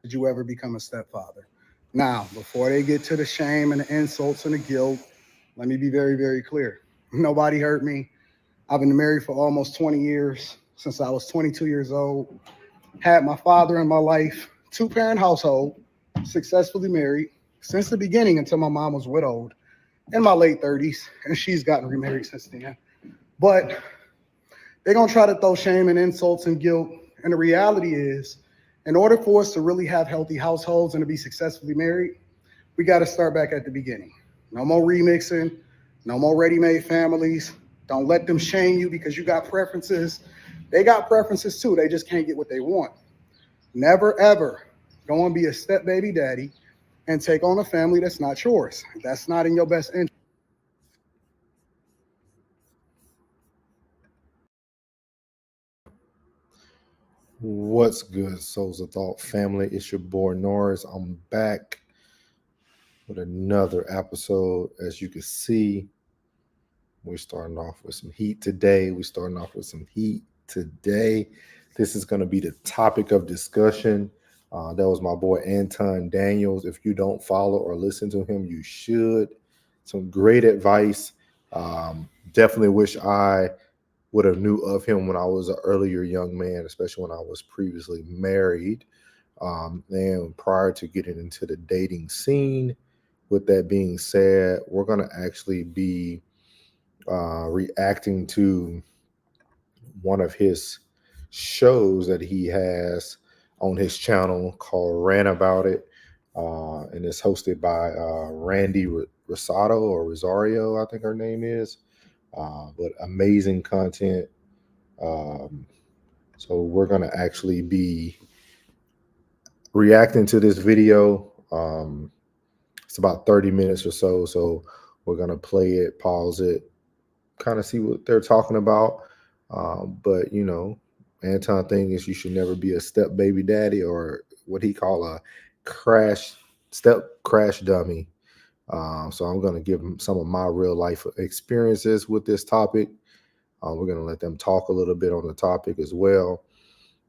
did you ever become a stepfather? Now, before they get to the shame and the insults and the guilt, let me be very, very clear. Nobody hurt me. I've been married for almost 20 years, since I was 22 years old. Had my father in my life, two-parent household, successfully married since the beginning until my mom was widowed in my late 30s, and she's gotten remarried since then. But they're going to try to throw shame and insults and guilt. And the reality is, in order for us to really have healthy households and to be successfully married, we got to start back at the beginning. No more remixing, no more ready-made families. Don't let them shame you because you got preferences. They got preferences too. They just can't get what they want. Never, ever go and be a step baby daddy and take on a family that's not yours. That's not in your best interest. What's good, Souls of Thought family? It's your boy Norris. I'm back with another episode. As you can see, we're starting off with some heat today. This is going to be the topic of discussion. That was my boy Anton Daniels. If you don't follow or listen to him, you should. Some great advice. Definitely wish I would have knew of him when I was an earlier young man, especially when I was previously married, and prior to getting into the dating scene. With that being said, we're going to actually be reacting to one of his shows that he has on his channel called Rant About It, and it's hosted by Randy Rosato or Rosario, I think her name is. But amazing content. So we're going to actually be reacting to this video. It's about 30 minutes or so. So we're going to play it, pause it, kind of see what they're talking about. But, you know, Anton thing is you should never be a step baby daddy or what he call a step crash dummy. So I'm going to give them some of my real life experiences with this topic. We're going to let them talk a little bit on the topic as well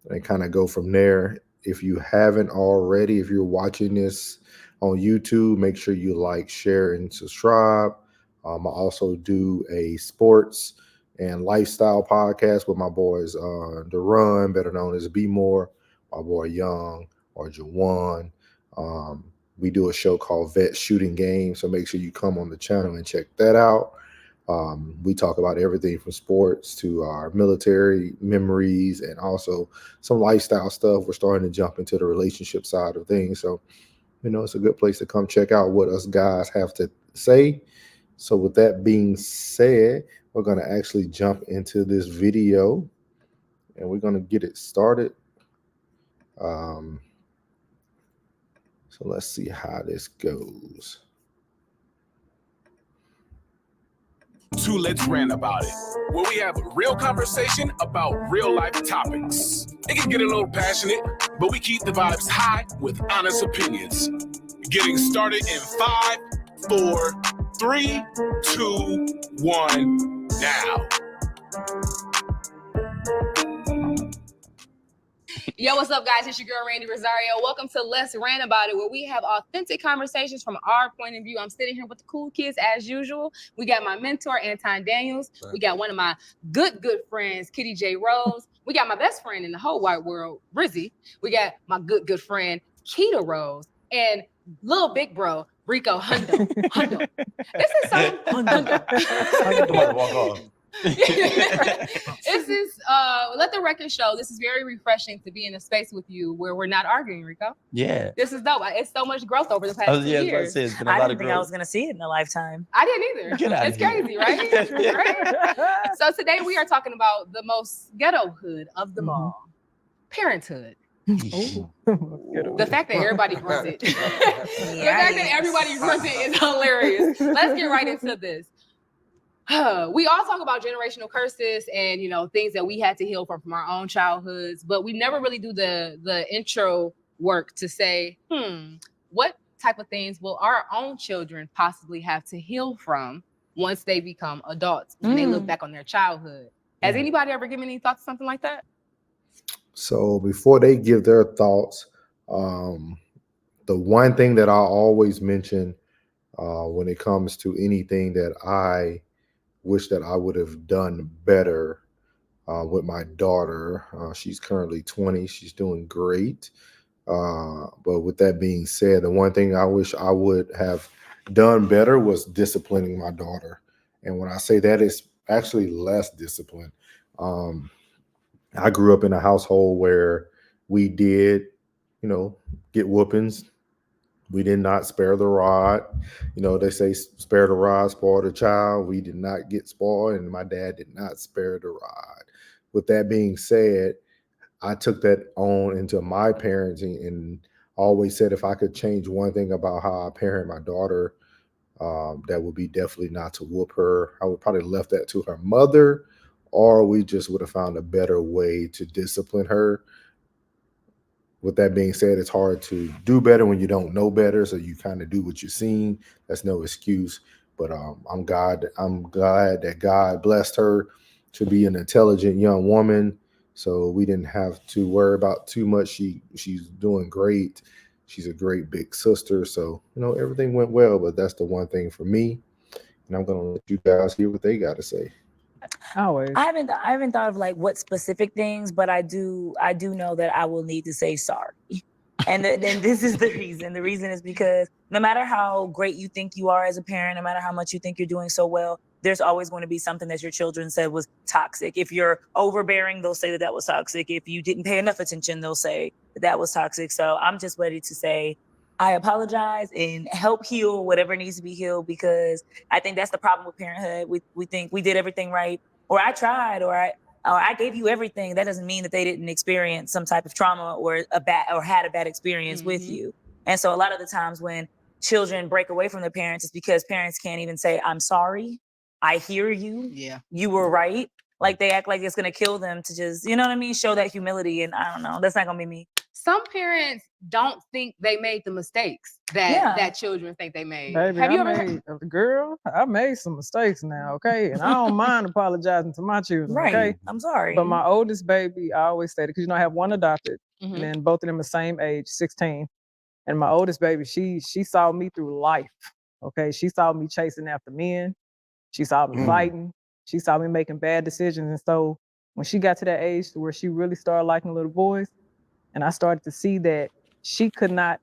and kind of go from there. If you haven't already, if you're watching this on YouTube, make sure you like, share, and subscribe. I also do a sports and lifestyle podcast with my boys, The Run, better known as Be More, my boy Young or Jawan. We do a show called Vet Shooting Game, so make sure you come on the channel and check that out. We talk about everything from sports to our military memories and also some lifestyle stuff. We're starting to jump into the relationship side of things. So, you know, it's a good place to come check out what us guys have to say. So with that being said, we're going to actually jump into this video and we're going to get it started. So let's see how this goes. Let's rant about it, where we have a real conversation about real life topics. It can get a little passionate, but we keep the vibes high with honest opinions. Getting started in 5, 4, 3, 2, 1, now. Yo, what's up, guys? It's your girl, Randy Rosario. Welcome to Let's Rant About It, where we have authentic conversations from our point of view. I'm sitting here with the cool kids as usual. We got my mentor, Anton Daniels. We got one of my good friends, Kitty J. Rose. We got my best friend in the whole wide world, Rizzy. We got my good friend, Keita Rose. And little big bro, Rico Hundo. This is so Hundo. This is let the record show this is very refreshing to be in a space with you where we're not arguing, Rico. Yeah, this is dope. It's so much growth over the past 2 years. It's been a I lot didn't of think growth. I was going to see it in a lifetime. I didn't either. It's crazy, right? Right? So today we are talking about the most ghetto hood of them all, parenthood. The fact that everybody grunted. The fact that everybody grunted is hilarious. Let's get right into this. We all talk about generational curses and, you know, things that we had to heal from our own childhoods, but we never really do the intro work to say, what type of things will our own children possibly have to heal from once they become adults, when they look back on their childhood? Has anybody ever given any thoughts to something like that? So before they give their thoughts, The one thing that I always mention when it comes to anything that I wish that I would have done better with my daughter. She's currently 20. She's doing great. But with that being said, the one thing I wish I would have done better was disciplining my daughter. And when I say that, it's actually less discipline. Um, I grew up in a household where we did, get whoopings. We did not spare the rod. They say spare the rod, spoil the child. We did not get spoiled, and my dad did not spare the rod. With that being said, I took that on into my parenting and always said if I could change one thing about how I parent my daughter, that would be definitely not to whoop her. I would probably left that to her mother, or we just would have found a better way to discipline her. With that being said, it's hard to do better when you don't know better, so you kind of do what you've seen. That's no excuse. But I'm glad that God blessed her to be an intelligent young woman. So we didn't have to worry about too much. She's doing great. She's a great big sister. So everything went well. But that's the one thing for me. And I'm gonna let you guys hear what they got to say. Always. I haven't thought of like what specific things, but I do know that I will need to say sorry. And then this is the reason. The reason is because no matter how great you think you are as a parent, no matter how much you think you're doing so well, there's always going to be something that your children said was toxic. If you're overbearing, they'll say that that was toxic. If you didn't pay enough attention, they'll say that that was toxic. So I'm just ready to say I apologize and help heal whatever needs to be healed, because I think that's the problem with parenthood. We think we did everything right, or I tried, or I gave you everything. That doesn't mean that they didn't experience some type of trauma or had a bad experience with you. And so a lot of the times when children break away from their parents, it's because parents can't even say, I'm sorry, I hear you. Yeah. You were right. Like they act like it's gonna kill them to just, you know what I mean? Show that humility. And I don't know. That's not gonna be me. Some parents don't think they made the mistakes that children think they made. Baby, Have you I ever made girl, I made some mistakes now, okay? And I don't mind apologizing to my children, Right. okay? I'm sorry. But my oldest baby, I always say that because I have one adopted, Mhm. and then both of them the same age, 16. And my oldest baby, she saw me through life. Okay. She saw me chasing after men. She saw me fighting. She saw me making bad decisions. And so when she got to that age to where she really started liking little boys, and I started to see that she could not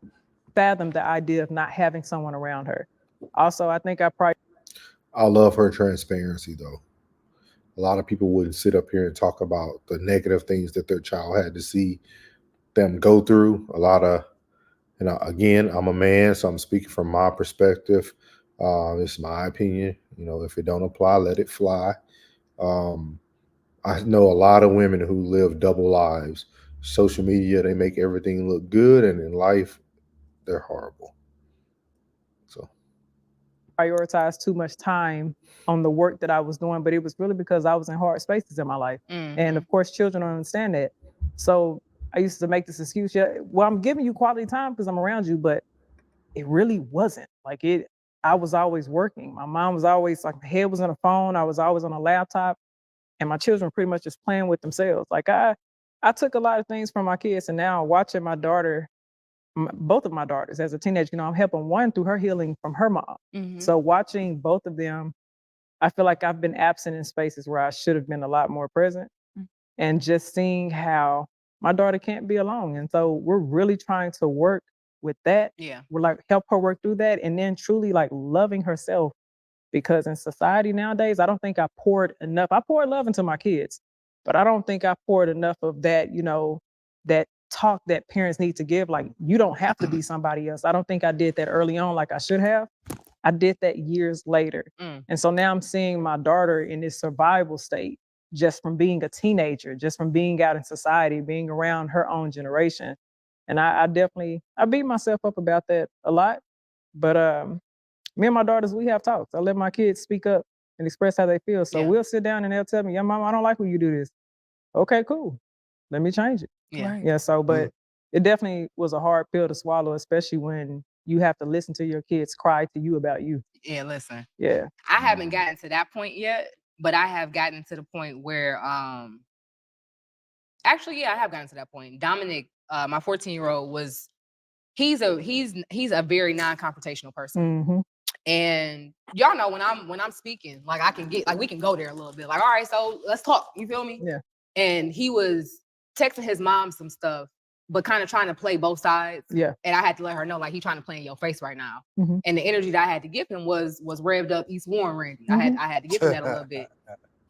fathom the idea of not having someone around her. Also, I think I probably I love her transparency, though. A lot of people wouldn't sit up here and talk about the negative things that their child had to see them go through. A lot of, again, I'm a man, so I'm speaking from my perspective. It's my opinion. If it don't apply, let it fly. Um, I know a lot of women who live double lives. Social media, they make everything look good, and in life, they're horrible. So prioritized too much time on the work that I was doing, but it was really because I was in hard spaces in my life. And of course, children don't understand that. So I used to make this excuse, yeah, well, I'm giving you quality time because I'm around you, but it really wasn't. Like I was always working. My mom was always like, my head was on the phone. I was always on a laptop, and my children pretty much just playing with themselves. Like I took a lot of things from my kids, and now watching my daughter, both of my daughters as a teenager, I'm helping one through her healing from her mom. So watching both of them, I feel like I've been absent in spaces where I should have been a lot more present, and just seeing how my daughter can't be alone. And so we're really trying to work with that. Yeah. We're like help her work through that, and then truly like loving herself, because in society nowadays, I don't think I poured enough. I poured love into my kids, but I don't think I poured enough of that, that talk that parents need to give. Like, you don't have to be somebody else. I don't think I did that early on like I should have. I did that years later. And so now I'm seeing my daughter in this survival state just from being a teenager, just from being out in society, being around her own generation. And I definitely, I beat myself up about that a lot. But me and my daughters, we have talks. I let my kids speak up and express how they feel. So we'll sit down and they'll tell me, yeah, mom, I don't like when you do this. Okay, cool. Let me change it. Yeah. Right. Yeah. So, but it definitely was a hard pill to swallow, especially when you have to listen to your kids cry to you about you. Yeah, listen. Yeah. I haven't gotten to that point yet, but I have gotten to the point where actually, yeah, I have gotten to that point. Dominic, my 14-year-old, was he's a very non-confrontational person. Mhm. And y'all know when I'm speaking, like I can get like we can go there a little bit. Like, all right, so let's talk. You feel me? Yeah. And he was texting his mom some stuff, but kind of trying to play both sides. Yeah. And I had to let her know, like, he trying to play in your face right now. Mhm. And the energy that I had to give him was revved up East Warren Randy. I had to give him that a little bit.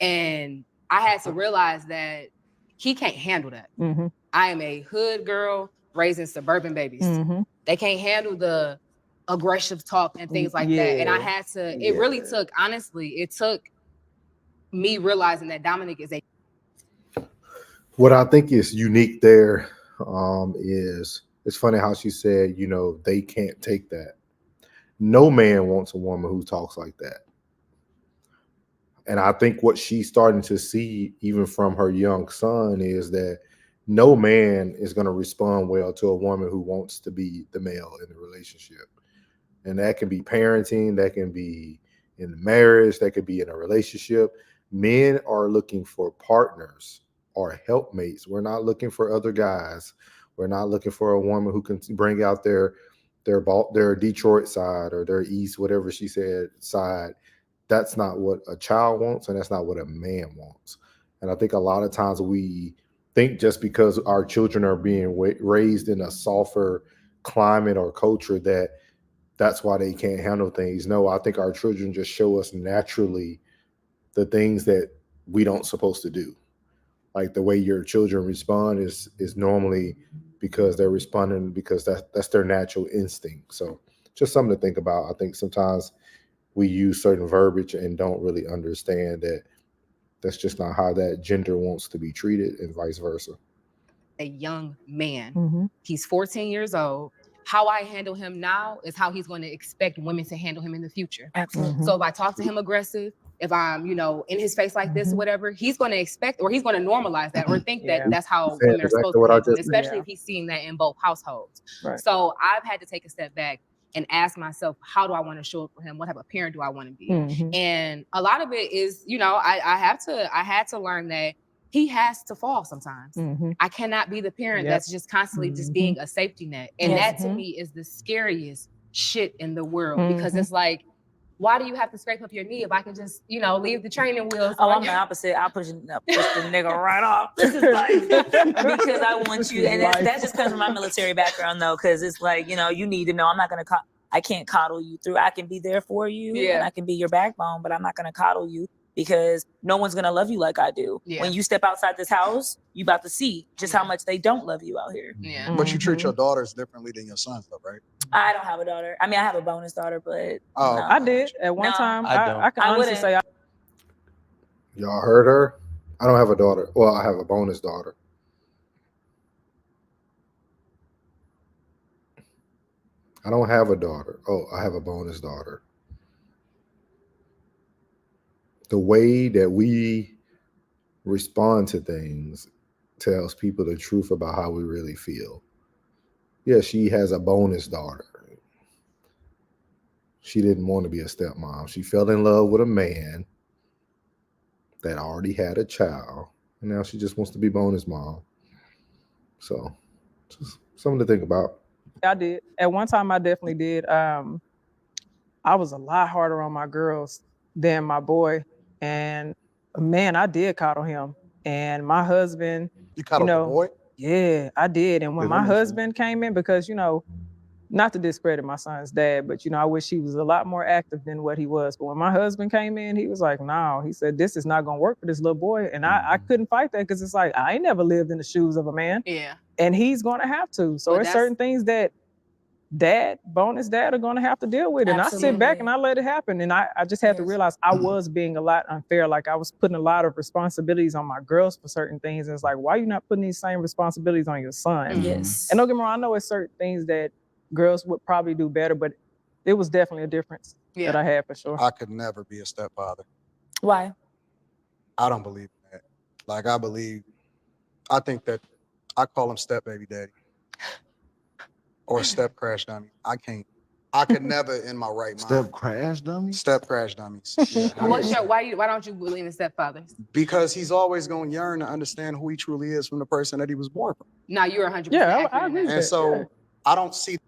And I had to realize that he can't handle that. Mhm. I am a hood girl raising suburban babies. Mhm. They can't handle the aggressive talk and things like that. And I had to, it really took, honestly, it took me realizing that Dominic is a. What I think is unique there is it's funny how she said, you know, they can't take that. No man wants a woman who talks like that. And I think what she's starting to see, even from her young son, is that no man is going to respond well to a woman who wants to be the male in the relationship. And that can be parenting, that can be in marriage, that could be in a relationship. Men are looking for partners or helpmates. We're not looking for other guys. We're not looking for a woman who can bring out their Detroit side or their East, whatever she said, side. That's not what a child wants, and that's not what a man wants. And I think a lot of times we think just because our children are being raised in a softer climate or culture that that's why they can't handle things. No, I think our children just show us naturally the things that we don't supposed to do. Like the way your children respond is normally because they're responding because that's their natural instinct. So just something to think about. I think sometimes we use certain verbiage and don't really understand that that's just not how that gender wants to be treated and vice versa. A young man. Mhm. He's 14 years old. How I handle him now is how he's going to expect women to handle him in the future. Absolutely. So if I talk to him aggressive, if I'm, in his face like this or whatever, he's going to expect or he's going to normalize that or think that that's how women are supposed to handle it, especially if he's seeing that in both households. Right. So I've had to take a step back and ask myself, how do I want to show up for him? What type of parent do I want to be? And a lot of it is, I had to learn that he has to fall sometimes. I cannot be the parent that's just constantly just being a safety net. And that to me is the scariest shit in the world because it's like, why do you have to scrape up your knee if I can just, leave the training wheels? Oh, I'm the opposite. I push the nigga right off. This is like, because I want you. And that just comes from my military background though. Cause it's like, you need to know I can't coddle you through. I can be there for you and I can be your backbone, but I'm not going to coddle you because no one's going to love you like I do. When you step outside this house, you about to see just how much they don't love you out here. Yeah. But you treat your daughters differently than your sons though, right? I don't have a daughter. I mean, I have a bonus daughter, but Oh, no. I did at one time. I can honestly wouldn't. say Y'all heard her? I don't have a daughter. Well, I have a bonus daughter. I don't have a daughter. Oh, I have a bonus daughter. The way that we respond to things tells people the truth about how we really feel. Yeah, she has a bonus daughter. She didn't want to be a stepmom. She fell in love with a man that already had a child, and now she just wants to be bonus mom. So, just something to think about. I did. At one time, I definitely did. I was a lot harder on my girls than my boy. And man, I did coddle him. And my husband, you coddled the boy? Yeah, I did. And when my husband came in, because, not to discredit my son's dad, but, I wish he was a lot more active than what he was. But when my husband came in, he was like, no, he said, this is not going to work for this little boy. And I couldn't fight that because it's like, I ain't never lived in the shoes of a man. Yeah. And he's going to have to. So there's certain things that bonus dad are going to have to deal with. And Absolutely. I sit back and I let it happen. And I just had to realize I was being a lot unfair. Like I was putting a lot of responsibilities on my girls for certain things. And it's like, why are you not putting these same responsibilities on your son? Yes. And don't get me wrong, I know it's certain things that girls would probably do better, but it was definitely a difference that I had for sure. I could never be a stepfather. Why? I don't believe in that. Like I think that I call him step baby daddy or step crash dummy. I could never in my right mind. Step crash dummy? Step crash dummies. Yeah. Why don't you believe in stepfathers? Because he's always going to yearn to understand who he truly is from the person that he was born from. Now you're 100%. Yeah, accurate I in agree that. And so I don't see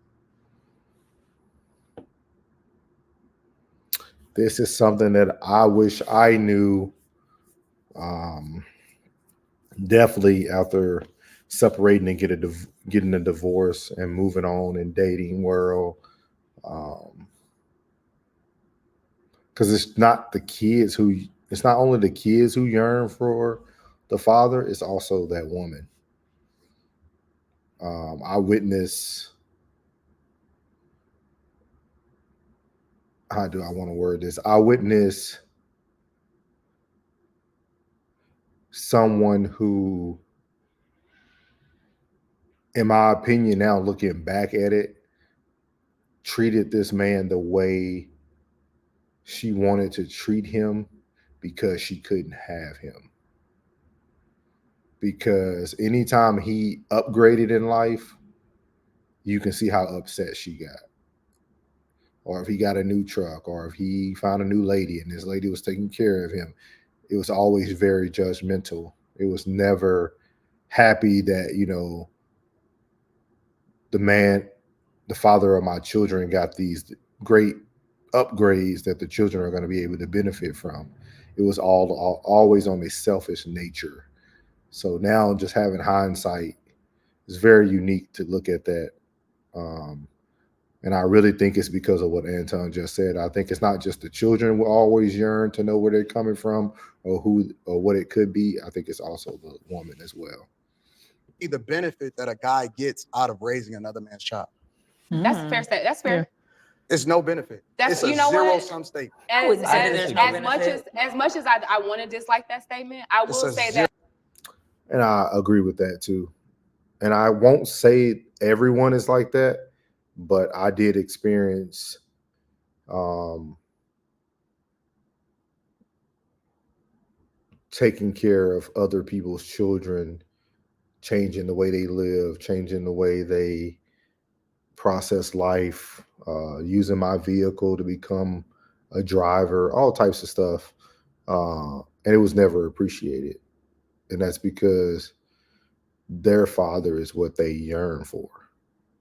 this is something that I wish I knew. Definitely after separating and getting a divorce and moving on in dating world. Because it's not only the kids who yearn for the father, it's also that woman. I witness, how do I want to word this? I witness someone who, in my opinion, now looking back at it, treated this man the way she wanted to treat him because she couldn't have him. Because anytime he upgraded in life, you can see how upset she got. Or if he got a new truck, or if he found a new lady and this lady was taking care of him, it was always very judgmental. It was never happy that, the father of my children got these great upgrades that the children are going to be able to benefit from. It was always on a selfish nature. So now, just having hindsight, it's very unique to look at that. And I really think it's because of what Anton just said. I think it's not just the children will always yearn to know where they're coming from or what it could be. I think it's also the woman as well. The benefit that a guy gets out of raising another man's child. That's a fair statement. That's fair. Yeah. It's no benefit. That's, It's a you know what? zero-sum statement. I wouldn't say there's no As much as I want to dislike that statement, I will say that. And I agree with that too. And I won't say everyone is like that, but I did experience taking care of other people's children, changing the way they live, changing the way they process life, using my vehicle to become a driver, all types of stuff. And it was never appreciated. And that's because their father is what they yearn for.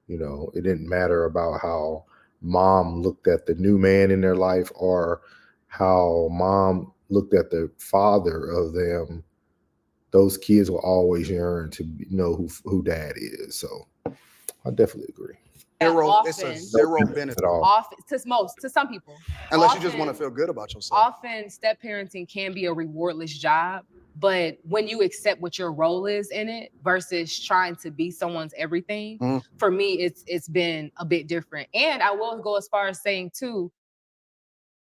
It didn't matter about how mom looked at the new man in their life or how mom looked at the father of them. Those kids will always yearn to know who dad is. So I definitely agree. It's a zero benefit at all. To some people. Unless you just want to feel good about yourself. Often step parenting can be a rewardless job, but when you accept what your role is in it versus trying to be someone's everything, for me, it's been a bit different. And I will go as far as saying too,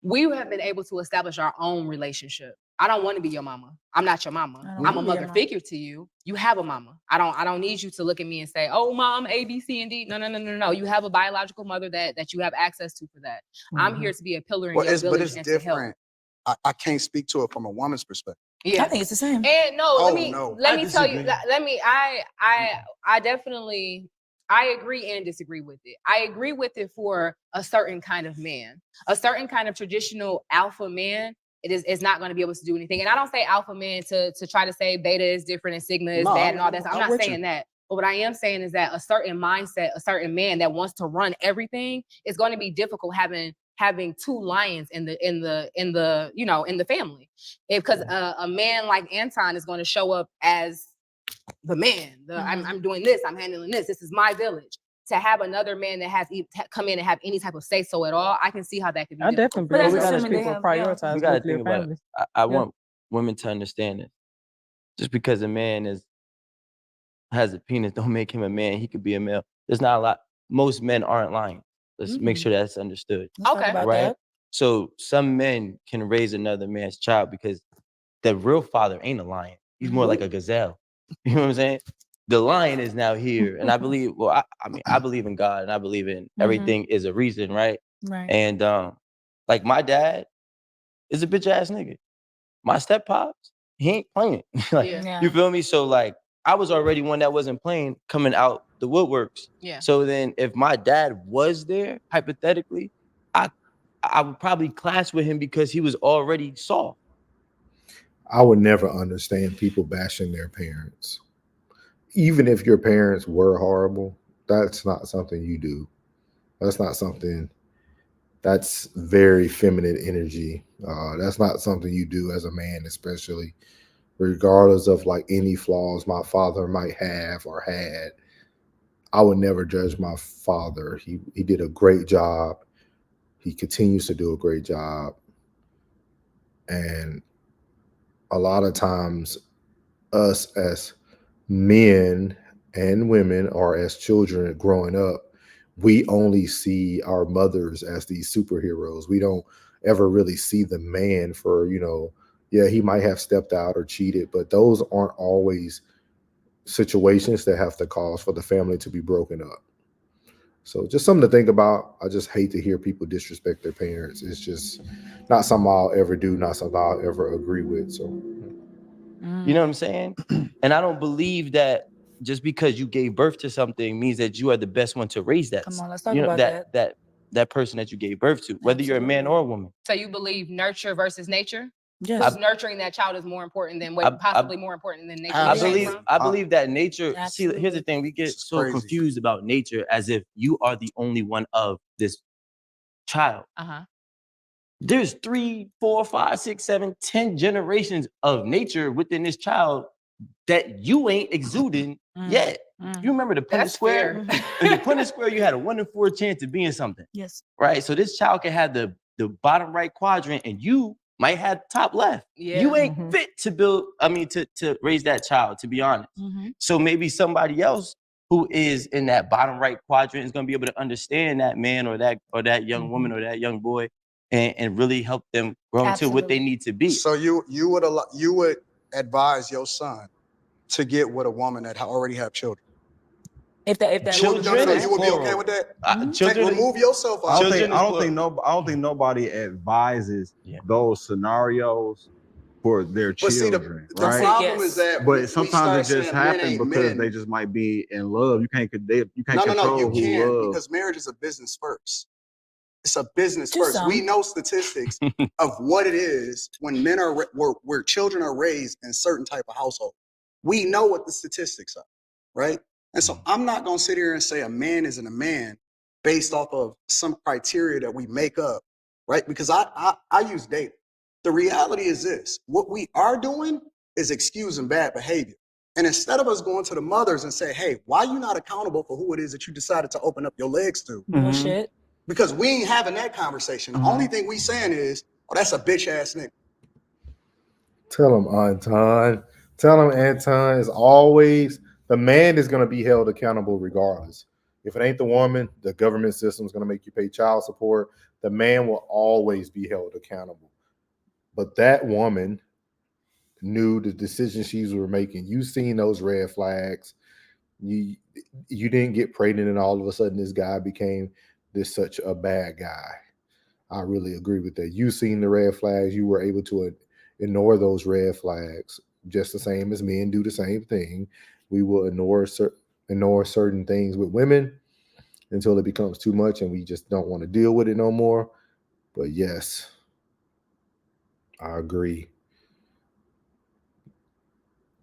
we have been able to establish our own relationship. I don't want to be your mama. I'm not your mama. I'm a mother figure to you. You have a mama. I don't need you to look at me and say, oh, mom, A, B, C, and D. No. You have a biological mother that you have access to for that. I'm here to be a pillar in your village. But it's different. I can't speak to it from a woman's perspective. Yeah. I think it's the same. And let me tell you, I definitely, I agree and disagree with it. I agree with it for a certain kind of man, a certain kind of traditional alpha man. It's not going to be able to do anything. And I don't say alpha man to try to say beta is different and sigma is bad and all that. I'm not saying that. But what I am saying is that a certain mindset, a certain man that wants to run everything is going to be difficult having two lions in the family. Because a man like Anton is going to show up as the man. I'm doing this. I'm handling this. This is my village. To have another man that has come in and have any type of say so at all, I can see how that could be. I definitely believe we gotta prioritize. We gotta think about it. I want women to understand this. Just because a man has a penis, don't make him a man. He could be a male. There's not a lot. Most men aren't lying. Let's make sure that's understood. Okay. Right. So some men can raise another man's child because the real father ain't a lion. He's more like a gazelle. You know what I'm saying? The lion is now here, and I believe. Well, I believe in God, and I believe in everything is a reason, right? Right. And like my dad is a bitch ass nigga. My step pops, he ain't playing. You feel me? So like, I was already one that wasn't playing, coming out the woodworks. Yeah. So then, if my dad was there, hypothetically, I would probably clash with him because he was already soft. I would never understand people bashing their parents. Even if your parents were horrible, that's not something you do. That's not something That's very feminine energy. That's not something you do as a man, especially regardless of like any flaws my father might have or had. I would never judge my father. He did a great job. He continues to do a great job. And a lot of times us as men and women or as children growing up, we only see our mothers as these superheroes. We don't ever really see the man for, yeah, he might have stepped out or cheated, but those aren't always situations that have to cause for the family to be broken up. So just something to think about. I just hate to hear people disrespect their parents. It's just not something I'll ever do, not something I'll ever agree with. So you know what I'm saying? And I don't believe that just because you gave birth to something means that you are the best one to raise that. Come on, let's talk about that person that you gave birth to, whether you're a man or a woman. So you believe nurture versus nature? Yes. Nurturing that child is more important than possibly more important than nature. I believe that nature. Absolutely. See, here's the thing: we get so crazy. confused about nature as if you are the only one of this child. There's 3, 4, 5, 6, 7, 10 generations of nature within this child that you ain't exuding yet. You remember the Punnett Square? In the Punnett Square, you had a 1 in 4 chance of being something. Yes. Right. So this child can have the bottom right quadrant, and you might have top left. You ain't fit to to raise that child, to be honest. So maybe somebody else who is in that bottom right quadrant is going to be able to understand that man or that young woman or that young boy and really help them grow into what they need to be. So you would advise your son to get with a woman that already have children. If that Children you would be okay with that? Children, remove yourself out. I don't think nobody advises those scenarios for their But see, children, the right? problem is that But sometimes it just happens because they just might be in love. You can't control you who can, love. because marriage is a business first. It's a business To first. some. We know statistics of what it is when men are where children are raised in certain type of household. We know what the statistics are, right? And so I'm not gonna sit here and say a man isn't a man based off of some criteria that we make up, right? Because I use data. The reality is this: what we are doing is excusing bad behavior. And instead of us going to the mothers and say, "Hey, why are you not accountable for who it is that you decided to open up your legs to?" Bullshit. Because we ain't having that conversation. The only thing we saying is, "Oh, that's a bitch ass nigga." tell him, Anton. Tell him, Anton, is always the man is going to be held accountable regardless. If it ain't the woman, the government system is going to make you pay child support. The man will always be held accountable. But that woman knew the decisions she was making. You seen those red flags. You didn't get pregnant and all of a sudden this guy became such a bad guy. I really agree with that. You seen the red flags. You were able to ignore those red flags, just the same as men do the same thing. We will ignore certain things with women until it becomes too much and we just don't want to deal with it no more. But yes, I agree.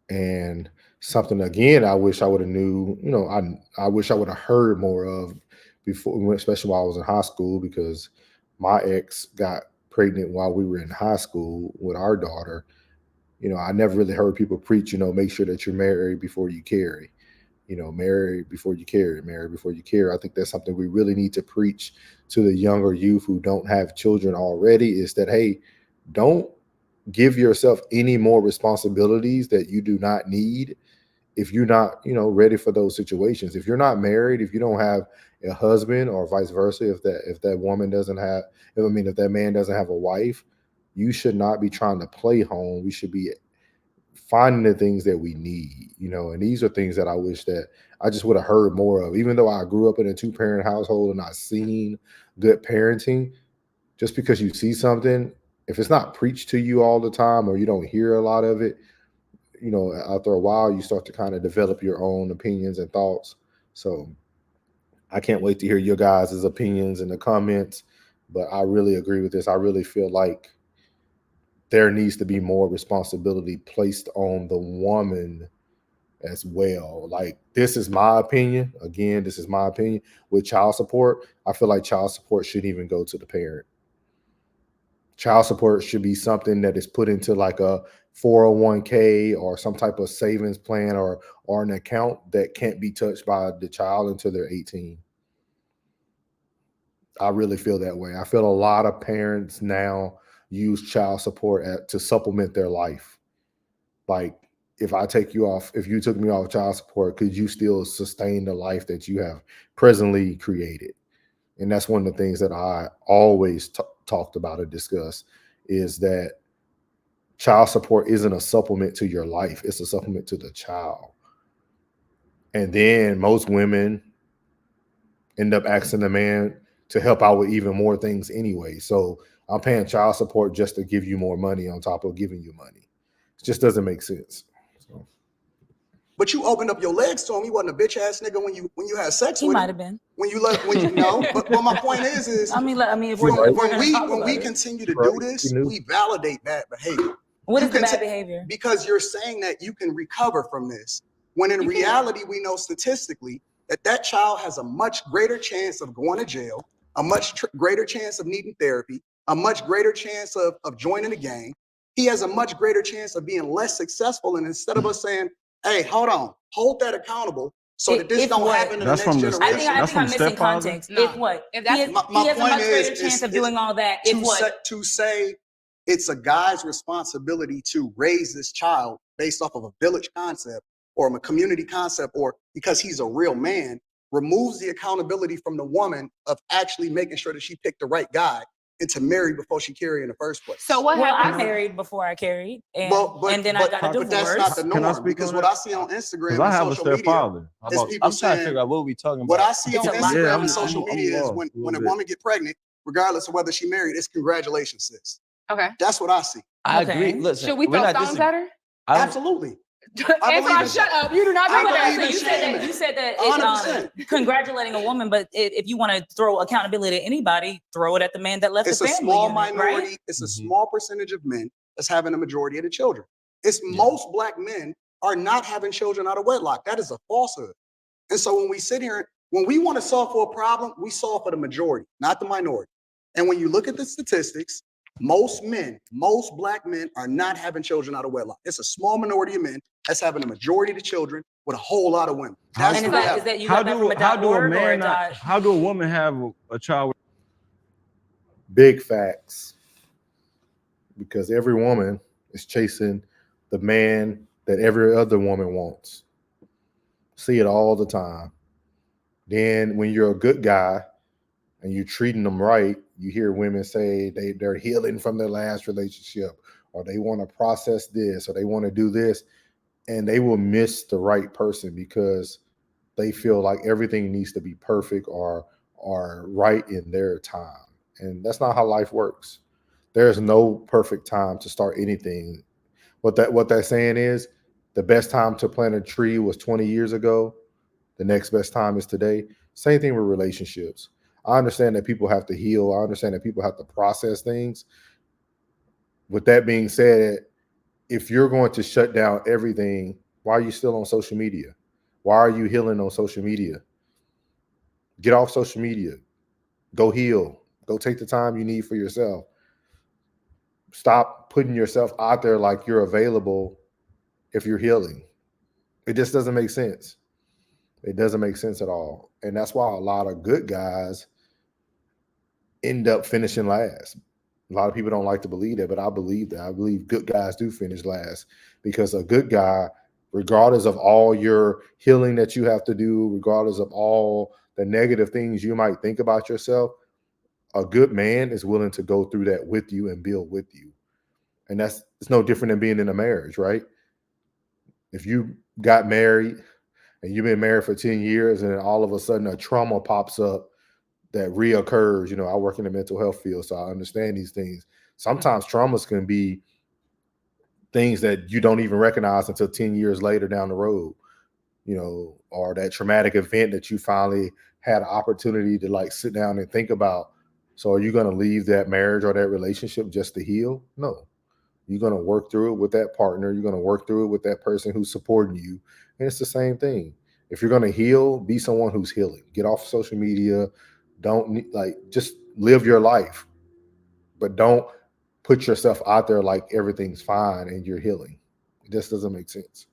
And something again, I wish I would have knew. I wish I would have heard more of before, especially while I was in high school, because my ex got pregnant while we were in high school with our daughter. I never really heard people preach. Make sure that you're married before you carry. Marry before you carry. Marry before you carry. I think that's something we really need to preach to the younger youth who don't have children already. Is that, hey, don't give yourself any more responsibilities that you do not need if you're not ready for those situations. If you're not married, if you don't have a husband, or vice versa, if that woman doesn't have, if that man doesn't have a wife, you should not be trying to play home. We should be finding the things that we need, and these are things that I wish that I just would have heard more of. Even though I grew up in a 2-parent household and I've seen good parenting, just because you see something, if it's not preached to you all the time or you don't hear a lot of it, after a while you start to kind of develop your own opinions and thoughts. So I can't wait to hear your guys' opinions in the comments, but I really agree with this. I really feel like there needs to be more responsibility placed on the woman as well. Like, this is my opinion. Again, this is my opinion. With child support, I feel like child support shouldn't even go to the parent. Child support should be something that is put into like a 401k or some type of savings plan or an account that can't be touched by the child until they're 18. I really feel that way. I feel a lot of parents now use child support to supplement their life. Like, if you took me off child support, could you still sustain the life that you have presently created? And that's one of the things that I always talked about and discussed, is that child support isn't a supplement to your life. It's a supplement to the child. And then most women end up asking the man to help out with even more things anyway. So I'm paying child support just to give you more money on top of giving you money. It just doesn't make sense. So. But you opened up your legs to him. He wasn't a bitch ass nigga when you had sex He with might him. have been. When you know. But my point is I mean, if when we're we it. continue to do this, we validate bad behavior. What is the bad behavior? Because you're saying that you can recover from this, when in reality we know statistically that child has a much greater chance of going to jail, a much greater chance of needing therapy, a much greater chance of joining a gang. He has a much greater chance of being less successful. And instead of us saying, hey, hold that accountable so that this don't happen to the next generation. I think I'm missing context. No. If what? If He that's has a much greater chance of doing all that. If what? To say it's a guy's responsibility to raise this child based off of a village concept or a community concept, or because he's a real man, removes the accountability from the woman of actually making sure that she picked the right guy and to marry before she carried in the first place. So what happened? I married before I carried, and then I got a divorce. But that's not the norm, because what I see on Instagram and social media is people I'm trying to figure out what we talking about. What I see on Instagram and social media is when a woman get pregnant, regardless of whether she married, it's congratulations, sis. Okay. That's what I see. I agree. Listen, should we throw stones at her? Absolutely. Antoine, shut up. You do not do that. You said that it's congratulating a woman, but if you want to throw accountability at anybody, throw it at the man that left the family. It's a small unit, minority. right? It's a small percentage of men that's having a majority of the children. Most black men are not having children out of wedlock. That is a falsehood. And so when we sit here, when we want to solve for a problem, we solve for the majority, not the minority. And when you look at the statistics, most black men are not having children out of wedlock. It's a small minority of men that's having a majority of the children with a whole lot of women. How do a woman have a child? Big facts. Because every woman is chasing the man that every other woman wants. See it all the time. Then when you're a good guy and you're treating them right, you hear women say they're healing from their last relationship, or they want to process this, or they want to do this, and they will miss the right person because they feel like everything needs to be perfect or right in their time. And that's not how life works. There's no perfect time to start anything. What that saying is, the best time to plant a tree was 20 years ago. The next best time is today. Same thing with relationships. I understand that people have to heal. I understand that people have to process things. With that being said, if you're going to shut down everything, why are you still on social media? Why are you healing on social media? Get off social media. Go heal. Go take the time you need for yourself. Stop putting yourself out there like you're available if you're healing. It just doesn't make sense. It doesn't make sense at all. And that's why a lot of good guys end up finishing last. A lot of people don't like to believe that, but I believe that. I believe good guys do finish last, because a good guy, regardless of all your healing that you have to do, regardless of all the negative things you might think about yourself, a good man is willing to go through that with you and build with you. And it's no different than being in a marriage, right? If you got married and you've been married for 10 years and then all of a sudden a trauma pops up that reoccurs, I work in the mental health field, so I understand these things. Sometimes traumas can be things that you don't even recognize until 10 years later down the road, or that traumatic event that you finally had an opportunity to sit down and think about. So are you going to leave that marriage or that relationship just to heal? No. You're going to work through it with that partner. You're going to work through it with that person who's supporting you. And it's the same thing. If you're going to heal, be someone who's healing. Get off social media. Just live your life. But don't put yourself out there like everything's fine and you're healing. It just doesn't make sense.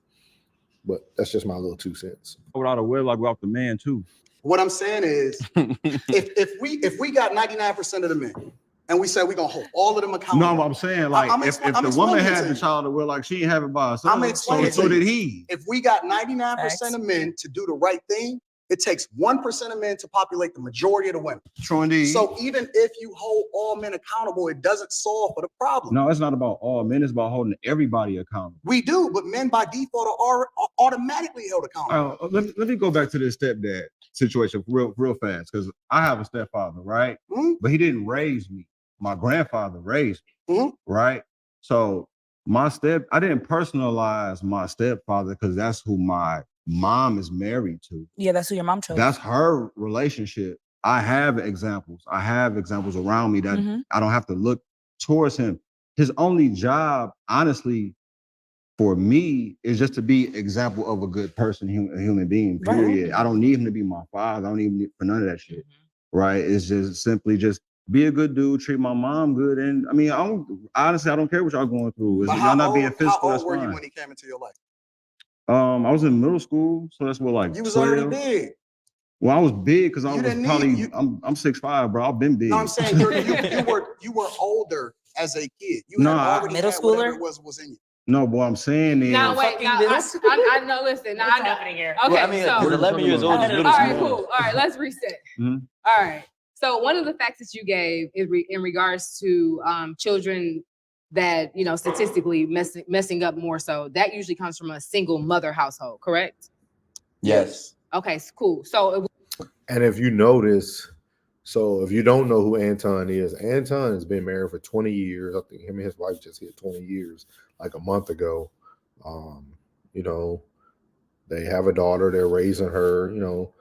But that's just my little 2 cents. Without a will, like without the man too. What I'm saying is, if we got 99% of the men, and we said we're gonna hold all of them accountable. No, I'm saying like if the woman had the child that will, like she ain't have it by herself. So did he. If we got 99% of men to do the right thing, it takes 1% of men to populate the majority of the women. True indeed. So even if you hold all men accountable, it doesn't solve for the problem. No, it's not about all men. It's about holding everybody accountable. We do, but men by default are automatically held accountable. Let me go back to this stepdad situation real fast, because I have a stepfather, right? Mm-hmm. But he didn't raise me. My grandfather raised me, mm-hmm. right? So I didn't personalize my stepfather because that's who my mom is married to. Yeah, that's who your mom chose. That's her relationship. I have examples. Around me that I don't have to look towards him. His only job, honestly, for me, is just to be example of a good person, a human being, period. Right. I don't need him to be my father. I don't need him for none of that shit, right? It's just simply just be a good dude, treat my mom good. And I mean, I don't care what y'all going through. Y'all not being physical. How old were you when he came into your life? I was in middle school, so that's what, like, you was 12. already big. Well, I was big because I'm 6'5", bro. I've been big. No, I'm saying you were older as a kid. You had already middle schooler was in you. No, boy, I'm saying is. Now wait, I know. Listen, now I know. Here? Okay, well, I mean, so 11 years old is middle all school. right, cool. All right, let's reset. Mm-hmm. All right. So one of the facts that you gave in regards to children that, you know, statistically messing up more so, that usually comes from a single mother household, correct? Yes. Okay, cool. So and if you notice, so if you don't know who Anton is, Anton has been married for 20 years. I think him and his wife just hit 20 years like a month ago. You know, they have a daughter, they're raising her, you know,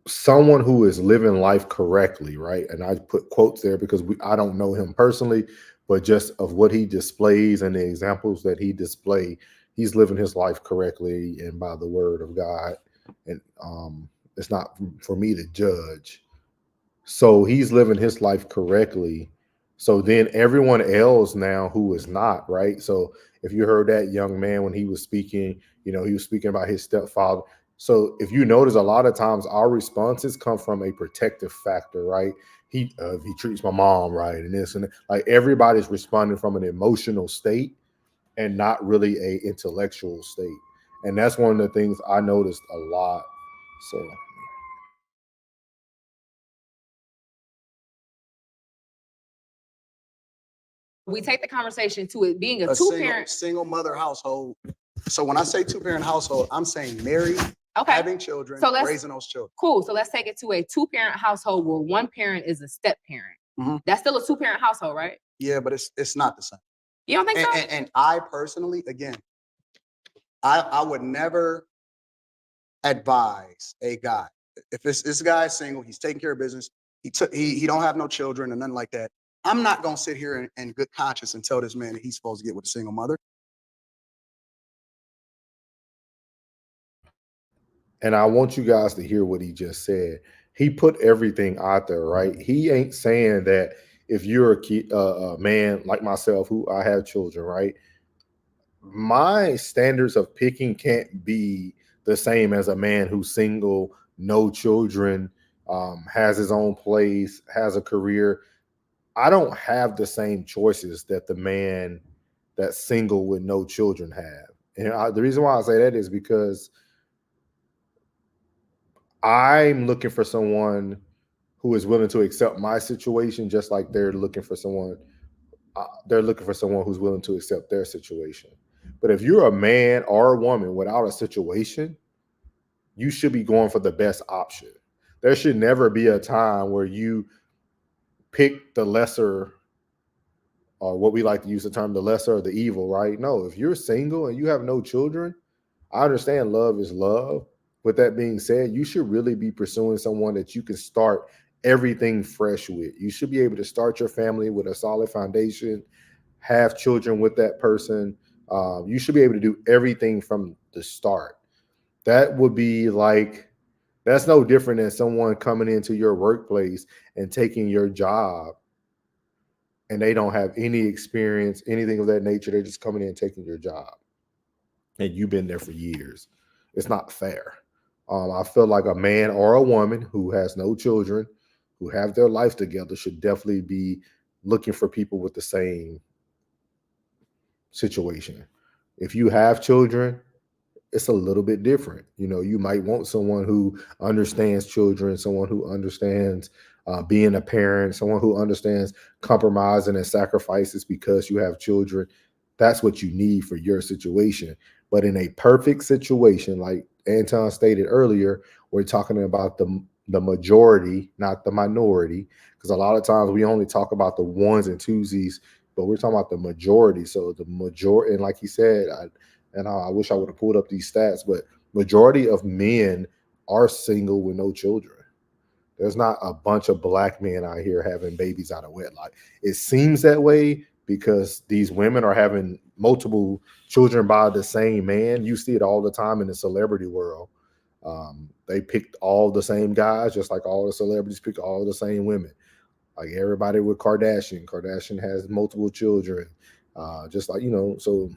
someone who is living life correctly, right? And I put quotes there because I don't know him personally, but just of what he displays and the examples that he display, he's living his life correctly and by the word of God. And it's not for me to judge. So he's living his life correctly. So then everyone else now who is not, right? So if you heard that young man when he was speaking, you know, he was speaking about his stepfather. So if you notice, a lot of times our responses come from a protective factor, right? He treats my mom right and this and that. Like everybody's responding from an emotional state and not really a intellectual state. And that's one of the things I noticed a lot. So we take the conversation to it being a two-parent single mother household. So when I say two-parent household, I'm saying married, having children, raising those children. Cool. So let's take it to a two-parent household where one parent is a step parent. Mm-hmm. That's still a two-parent household, right? Yeah, but it's not the same. You don't think so? And I personally, again, I would never advise a guy, if this guy is single, he's taking care of business, he don't have no children and nothing like that. I'm not gonna sit here in good conscience and tell this man that he's supposed to get with a single mother. And I want you guys to hear what he just said. He put everything out there, right? He ain't saying that if you're a man like myself, who I have children, right? My standards of picking can't be the same as a man who's single, no children, has his own place, has a career. I don't have the same choices that the man that's single with no children have. And the reason why I say that is because I'm looking for someone who is willing to accept my situation, just like they're looking for someone who's willing to accept their situation. But if you're a man or a woman without a situation, you should be going for the best option. There should never be a time where you pick the lesser, or what we like to use the term, the lesser or the evil, right? No, if you're single and you have no children, I understand love is love. With that being said, you should really be pursuing someone that you can start everything fresh with. You should be able to start your family with a solid foundation, have children with that person. You should be able to do everything from the start. That would be like, that's no different than someone coming into your workplace and taking your job and they don't have any experience, anything of that nature. They're just coming in and taking your job. And you've been there for years. It's not fair. I feel like a man or a woman who has no children, who have their life together, should definitely be looking for people with the same situation. If you have children, it's a little bit different. You might want someone who understands children, someone who understands being a parent, someone who understands compromising and sacrifices because you have children. That's what you need for your situation. But in a perfect situation, like Anton stated earlier, we're talking about the majority, not the minority, because a lot of times we only talk about the ones and twosies, but we're talking about the majority. So the majority, and like he said, I wish I would have pulled up these stats, but majority of men are single with no children. There's not a bunch of black men out here having babies out of wedlock. It seems that way because these women are having multiple children by the same man. You see it all the time in the celebrity world. They picked all the same guys, just like all the celebrities pick all the same women. Like everybody with Kardashian. Kardashian has multiple children. Just like, so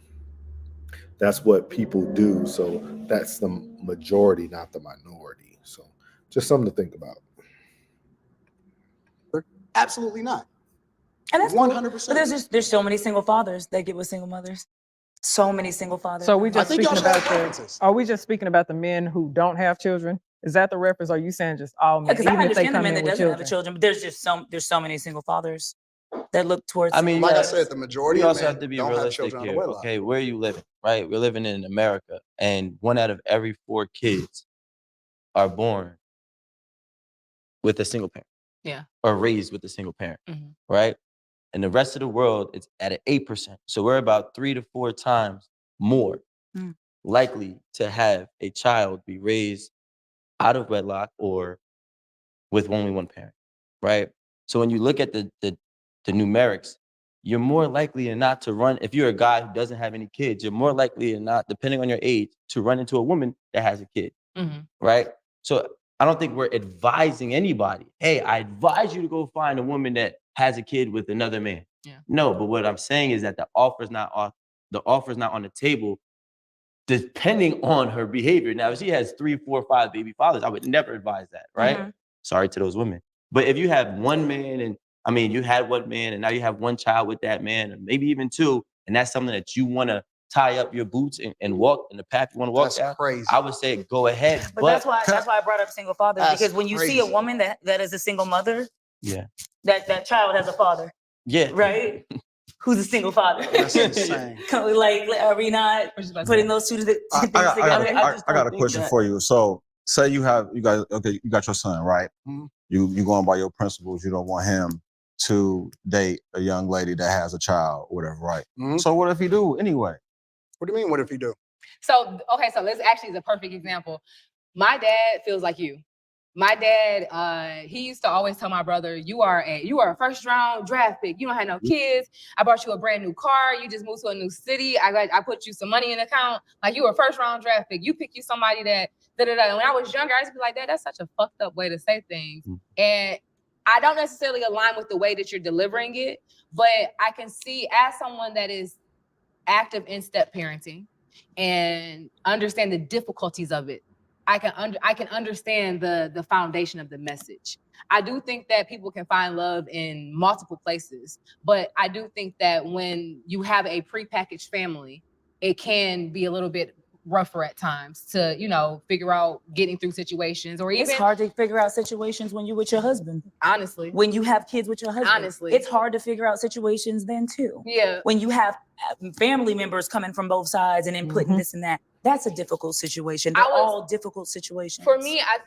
that's what people do. So that's the majority, not the minority. So just something to think about. Absolutely not. And that's cool. 100%. But there's so many single fathers that get with single mothers. So many single fathers. So we I just think y'all speaking should have about preferences. are we just speaking about the men who don't have children? Is that the reference? Or are you saying just all men, Because I even if they understand the come men in that with doesn't have children? children, but there's so many single fathers that look towards. I mean, Like I yeah, said, the majority we of also men have to be don't have realistic children out of here. wedlock. Okay, where are you living? Right, we're living in America, and 1 out of every 4 kids are born with a single parent. Yeah. Or raised with a single parent. Mhm. Right, and the rest of the world, it's at an 8%. So we're about 3 to 4 times more likely to have a child be raised out of wedlock or with only one parent, right? So when you look at the numerics, you're more likely than not to run. If you're a guy who doesn't have any kids, you're more likely than not, depending on your age, to run into a woman that has a kid, right? So I don't think we're advising anybody, hey, I advise you to go find a woman that has a kid with another man. Yeah. No, but what I'm saying is that the offer's not on the table, depending on her behavior. Now, if she has 3, 4, 5 baby fathers, I would never advise that, right? Sorry to those women. But if you have one man you had one man and now you have one child with that man, or maybe even 2, and that's something that you want to tie up your boots and walk in the path you want to walk That's down, crazy. I would say go ahead. But that's why I brought up single fathers, That's because when you see a crazy. woman that is a single mother, Yeah. that child has a father, Yeah. right? Who's a single father? That's insane. Are we not putting those two things I together? got a question for you. So say you got your son, right? Mhm. You going by your principles. You don't want him to date a young lady that has a child or whatever, right? Mhm. So what if he do anyway? What do you mean? What if you do? So this actually is a perfect example. My dad feels like you. My dad, he used to always tell my brother, you are a first round draft pick. You don't have no kids. I bought you a brand new car. You just moved to a new city. I put you some money in the account. Like, you were a first round draft pick. You pick you somebody that da-da-da. When I was younger, I used to be like, that's such a fucked up way to say things. And I don't necessarily align with the way that you're delivering it, but I can see, as someone that is active in step parenting and understand the difficulties of it, I can understand the foundation of the message. I do think that people can find love in multiple places, but I do think that when you have a prepackaged family, it can be a little bit rougher at times to, figure out getting through situations, or even It's hard to figure out situations when you're with your husband. honestly, When you have kids with your husband, Honestly. it's hard to figure out situations then too. yeah. When you have family members coming from both sides and then putting this and that, that's a difficult situation. They're all difficult situations. For me, I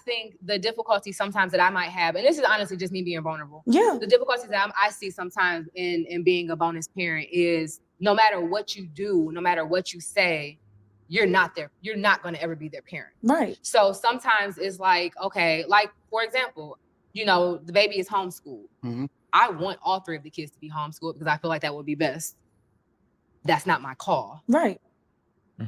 think the difficulty sometimes that I might have, and this is honestly just me being vulnerable. Yeah. The difficulties that I see sometimes in being a bonus parent is, no matter what you do, no matter what you say, you're not going to ever be their parent. Right. So sometimes it's like, okay, like, for example, the baby is homeschooled. Mhm. I want all 3 of the kids to be homeschooled because I feel like that would be best. That's not my call. Right.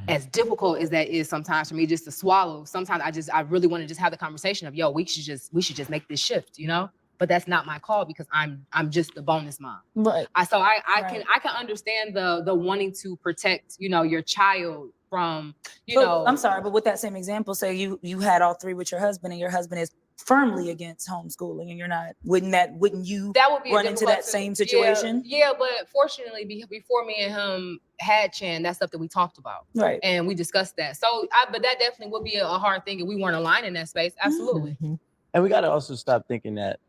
As difficult as that is sometimes for me just to swallow, sometimes I really want to just have the conversation of, yo, we should just make this shift, you know? But that's not my call because I'm just the bonus mom. Right. I can understand the wanting to protect, you know, your child from, you know. I'm sorry, but with that same example, say you had all 3 with your husband and your husband is firmly against homeschooling and you're not, wouldn't you that would be run into that same situation? Yeah, but fortunately, before me and him had Chan, that's stuff that we talked about. Right. And we discussed that. So, but that definitely would be a hard thing if we weren't aligned in that space. Absolutely. And we got to also stop thinking that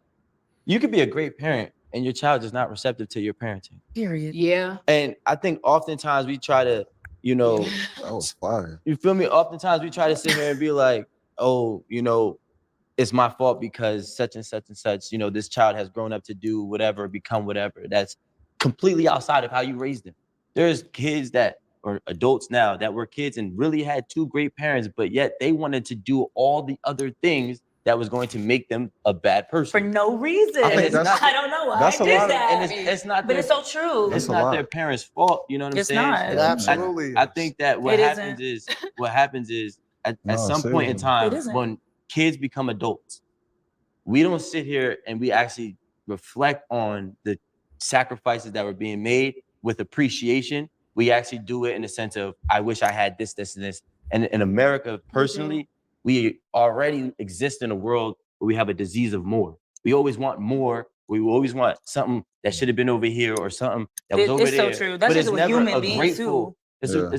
you could be a great parent and your child is not receptive to your parenting. Period. Yeah. And I think oftentimes we try to, you know, That was fire. you feel me? Oftentimes we try to sit here and be like, oh, you know, it's my fault because such and such and such, you know, this child has grown up to do whatever, become whatever. That's completely outside of how you raised them. There's kids that are adults now that were kids and really had 2 great parents, but yet they wanted to do all the other things that was going to make them a bad person. For no reason. I think that's- I don't know why that's I a did lot of- that. And it's not but their, it's so true. it's That's a not lot. their parents' fault. You know what I'm It's saying? not. It absolutely I is. think that what happens is at No, some point in seriously. time, It isn't. when kids become adults, we don't sit here and we actually reflect on the sacrifices that were being made with appreciation. We actually do it in the sense of, I wish I had this, this, and this. And in America, personally, we already exist in a world where we have a disease of more. We always want more. We always want something that should have been over here or something that was over It's there. so true. That's But just it's with never human a beings grateful. too.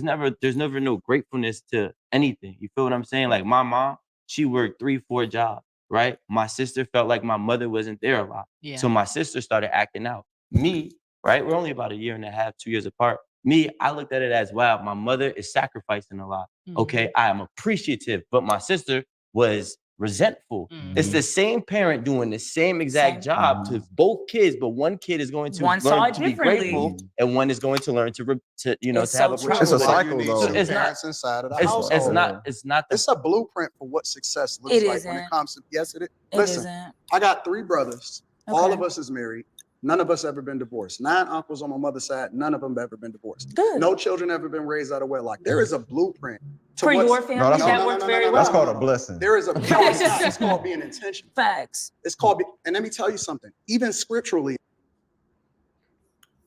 There's never no gratefulness to anything. You feel what I'm saying? Like my mom, she worked 3-4 jobs, right? My sister felt like my mother wasn't there a lot. Yeah. So my sister started acting out. Me, right? We're only about 1.5 years, 2 years apart. Me, I looked at it as, wow, my mother is sacrificing a lot. Okay, I am appreciative, but my sister was resentful. It's the same parent doing the same exact job to both kids, but one kid is going to One saw learn it to be differently. grateful, and one is going to learn to It's have so a true. It's a with it. cycle, You need though. two It's not- parents inside of the It's household. not the It's a blueprint for what success looks It like when it isn't. comes to, yes, it is. It Listen, isn't. I got 3 brothers. All Okay. of us is married. None of us ever been divorced. 9 uncles on my mother's side. None of them ever been divorced. Good. No children ever been raised out of wedlock. There is a blueprint to For what's- your family, that's that all- worked very well. That's called a blessing. There is a, it's called being intentional. Facts. It's called, and let me tell you something, even scripturally,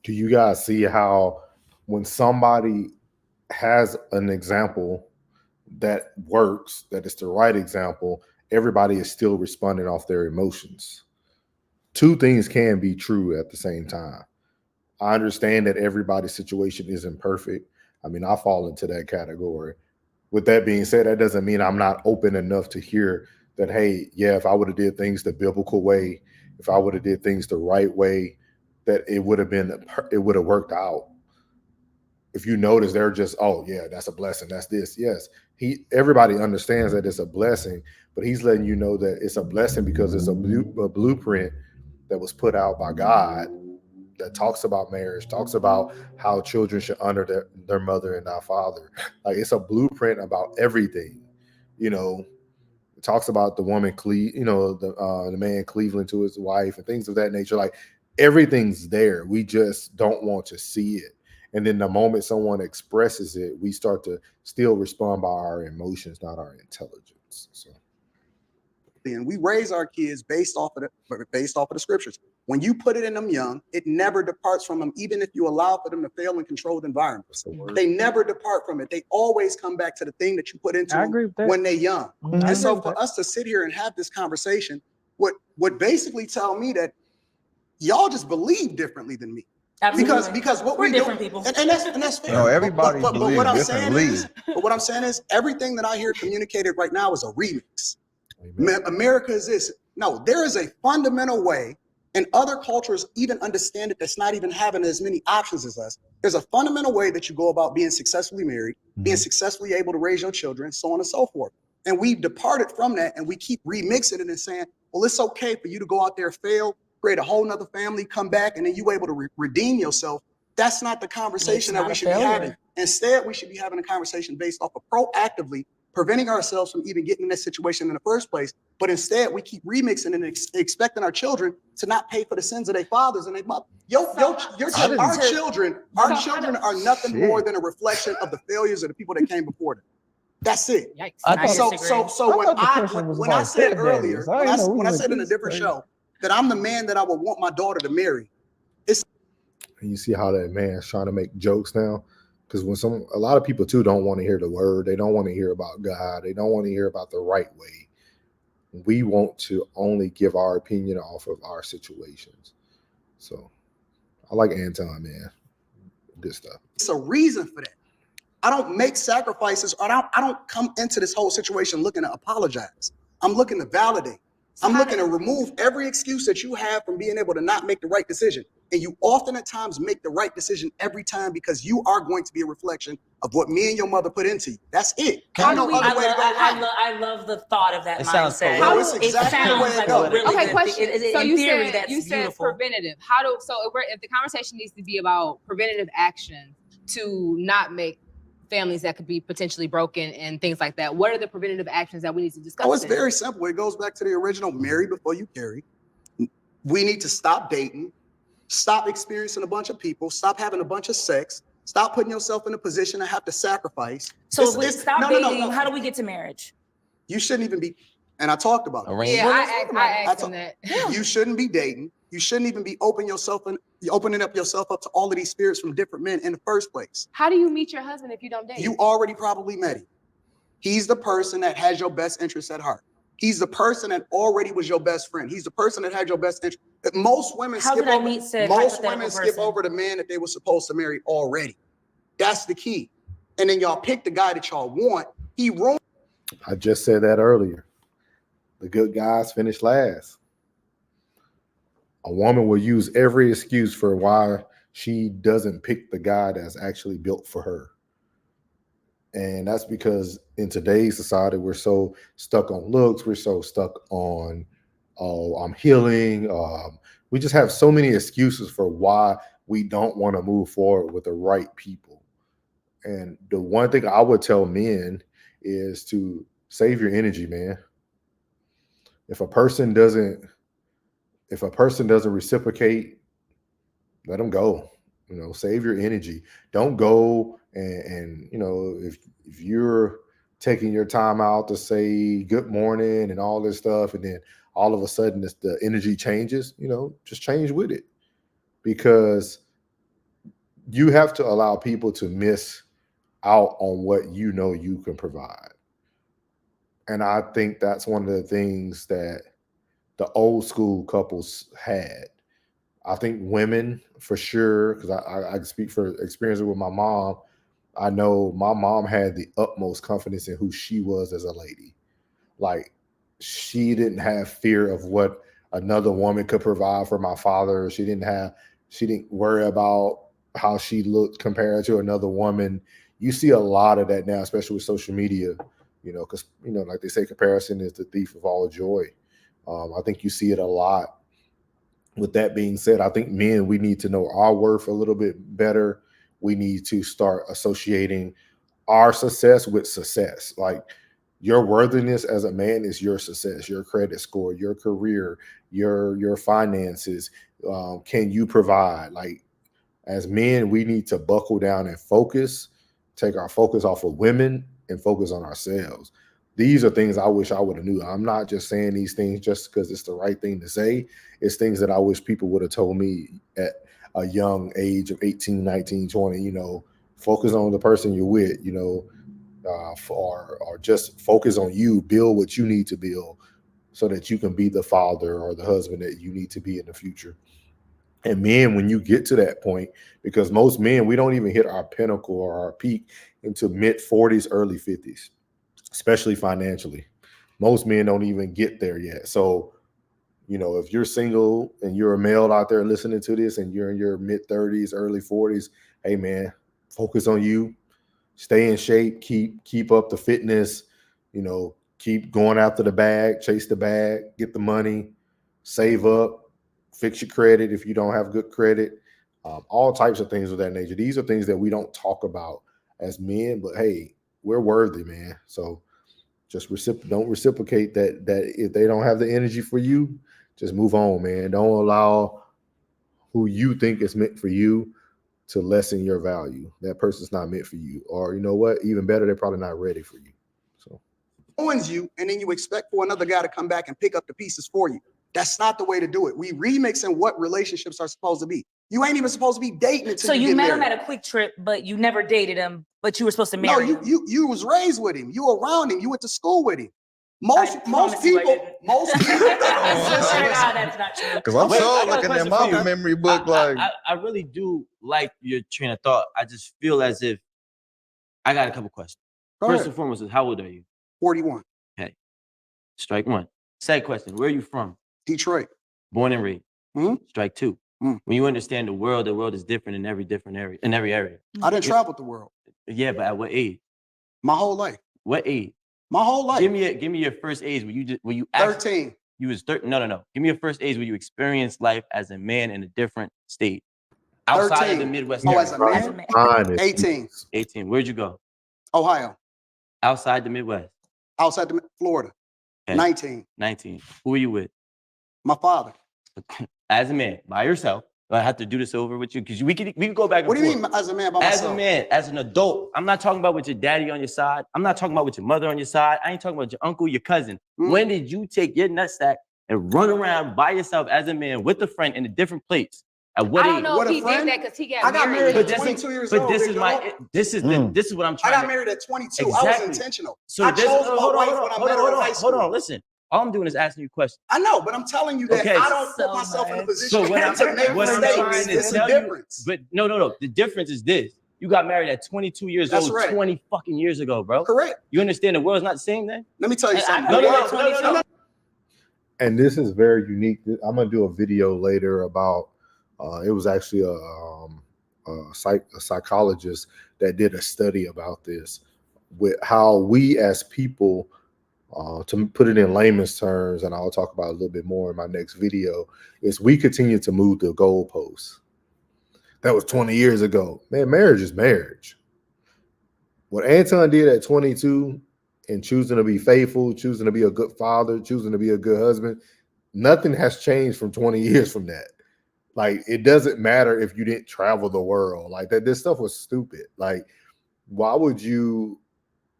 Do you guys see how when somebody has an example that works, that is the right example, everybody is still responding off their emotions? 2 things can be true at the same time. I understand that everybody's situation isn't perfect. I mean, I fall into that category. With that being said, that doesn't mean I'm not open enough to hear that, hey, yeah, if I would have did things the biblical way, if I would have did things the right way, that it would have worked out. If you notice, they're just, oh yeah, that's a blessing. That's this. Yes, everybody understands that it's a blessing, but he's letting you know that it's a blessing because it's a blueprint that was put out by God that talks about marriage, talks about how children should honor their mother and their father. Like it's a blueprint about everything. You know, it talks about the woman the man cleaving to his wife and things of that nature. Like everything's there. We just don't want to see it. And then the moment someone expresses it, we start to still respond by our emotions, not our intelligence. So. and we raise our kids based off of the scriptures. When you put it in them young, it never departs from them, even if you allow for them to fail in controlled environments. They never depart from it. They always come back to the thing that you put into I them agree with that. when they're young. I And agree so with for that. us to sit here and have this conversation would basically tell me that y'all just believe differently than me. Absolutely. Because what We're we different do, people. and that's fair. No, everybody but believes what I'm saying differently. but what I'm saying is everything that I hear communicated right now is a remix. America is this. No, there is a fundamental way, and other cultures even understand it, that's not even having as many options as us. There's a fundamental way that you go about being successfully married, being successfully able to raise your children, so on and so forth. And we've departed from that, and we keep remixing it and saying, well, it's okay for you to go out there, fail, create a whole nother family, come back, and then you able to redeem yourself. That's not the conversation that we should be having. Instead, we should be having a conversation based off of proactively preventing ourselves from even getting in this situation in the first place. But instead, we keep remixing and expecting our children to not pay for the sins of their fathers and their mothers. Our children are nothing more than a reflection of the failures of the people that came before them. That's it. Yikes. So when I said earlier, when I said in a different show that I'm the man that I would want my daughter to marry, and you see how that man's trying to make jokes now. Because a lot of people too don't want to hear the word. They don't want to hear about God. They don't want to hear about the right way. We want to only give our opinion off of our situations. So I like Anton, man. Good stuff. It's a reason for that. I don't make sacrifices. I don't come into this whole situation looking to apologize. I'm looking to validate. I'm looking to remove every excuse that you have from being able to not make the right decision. And you often at times make the right decision every time because you are going to be a reflection of what me and your mother put into you. That's it. I love the thought of that mindset. It's exactly the way it goes. Okay, question. So In theory, that's you said beautiful. preventative. If the conversation needs to be about preventative action to not make families that could be potentially broken and things like that, what are the preventative actions that we need to discuss? Oh, it's very simple. It goes back to the original marry before you carry. We need to stop dating, stop experiencing a bunch of people, stop having a bunch of sex, stop putting yourself in a position to have to sacrifice. So if we stop dating, how do we get to marriage? You shouldn't even be, and I talked about it. Yeah, I asked him that. You shouldn't be dating. You shouldn't even be opening up yourself up to all of these spirits from different men in the first place. How do you meet your husband if you don't date? You already probably met him. He's the person that has your best interests at heart. He's the person that already was your best friend. He's the person that had your best interest. Most women skip over the man that they were supposed to marry already. That's the key. And then y'all pick the guy that y'all want. I just said that earlier. The good guys finish last. A woman will use every excuse for why she doesn't pick the guy that's actually built for her. And that's because in today's society, we're so stuck on looks. We're so stuck on, I'm healing. We just have so many excuses for why we don't want to move forward with the right people. And the one thing I would tell men is to save your energy, man. If a person doesn't reciprocate, let them go. Save your energy. Don't go and if you're taking your time out to say good morning and all this stuff, and then all of a sudden the energy changes, just change with it, because you have to allow people to miss out on what you can provide. And I think that's one of the things that the old school couples had. I think women, for sure, because I speak for experience with my mom. I know my mom had the utmost confidence in who she was as a lady. Like, she didn't have fear of what another woman could provide for my father. She didn't worry about how she looked compared to another woman. You see a lot of that now, especially with social media, because, like they say, comparison is the thief of all joy. I think you see it a lot. With that being said, I think men, we need to know our worth a little bit better. We need to start associating our success with success. Like, your worthiness as a man is your success, your credit score, your career, your finances. Can you provide? Like, as men, we need to buckle down and focus, take our focus off of women and focus on ourselves. These are things I wish I would have knew. I'm not just saying these things just because it's the right thing to say. It's things that I wish people would have told me at a young age of 18, 19, 20, focus on the person you're with, or just focus on you, build what you need to build so that you can be the father or the husband that you need to be in the future. And men, when you get to that point, because most men, we don't even hit our pinnacle or our peak until mid 40s, early 50s. Especially financially. Most men don't even get there yet. So, if you're single and you're a male out there listening to this and you're in your mid 30s, early 40s, hey man, focus on you, stay in shape, keep up the fitness, keep going after the bag, chase the bag, get the money, save up, fix your credit if you don't have good credit, all types of things of that nature. These are things that we don't talk about as men, but hey, we're worthy, man. So just don't reciprocate that. That if they don't have the energy for you, just move on, man. Don't allow who you think is meant for you to lessen your value. That person's not meant for you. Or you know what? Even better, they're probably not ready for you. So owns you, and then you expect for another guy to come back and pick up the pieces for you. That's not the way to do it. We remixing what relationships are supposed to be. You ain't even supposed to be dating until So you you get met married. him at a quick trip, but you never dated him, but you were supposed to No, marry him. you was raised with him. You were around him. You went to school with him. I promise you I didn't. Most people. I swear to God, that's not true. Because I'm Wait, I so got a looking question at my for you. memory book like. I really do like your train of thought. I just feel as if I got a couple questions. Go First ahead. and foremost, is how old are you? 41. Okay, strike one. Second question, where are you from? Detroit. Born and raised. Mhm. Strike two. Mm. When you understand the world is different in every area. I didn't travel the world Yeah, but at what age? my whole life. What age? My whole life. Give me your first age where you actually, 13. you was 13. No. Give me your first age where you experienced life as a man in a different state. Outside 13. of the Midwest. Oh, area. as a man? As a man. Mine is 18. 18. Where'd you go? Ohio. Outside the Midwest. Outside the Florida. Okay. 19. 19. Who are you with? My father. As a man, by yourself. Do I have to do this over with you? Because we can go back and What do you forth. mean as a man by As myself? a man, as an adult, I'm not talking about with your daddy on your side. I'm not talking about with your mother on your side. I ain't talking about your uncle, your cousin. Mm. When did you take your nutsack and run around by yourself as a man with a friend in a different place? At what I age? don't know What if a he friend? did that because he got I got married married. at 22 years but old. this big is dog. this is what I'm I trying got to. married at 22. I Exactly. was intentional. So I this- chose my hold on, wife hold on, when I hold met on, her in hold high on, school. hold on. Listen, all I'm doing is asking you questions. I know, but I'm telling you that Okay, I don't so put myself in a much. position So what I'm to make what I'm mistakes. trying to It's a tell you, difference. but no. The difference is this: you got married at 22 years That's old, right. 20 fucking years ago, bro. Correct. You understand the world's not the same then? Let me tell you I something. got No. married at 22. and this is very unique. I'm gonna do a video later about. It was actually a psychologist that did a study about this, with how we as people, to put it in layman's terms, and I'll talk about it a little bit more in my next video, is we continue to move the goalposts. That was 20 years ago. Man, marriage is marriage. What Anton did at 22 and choosing to be faithful, choosing to be a good father, choosing to be a good husband, nothing has changed from 20 years from that. Like, it doesn't matter if you didn't travel the world. Like, that, this stuff was stupid. Like, why would you,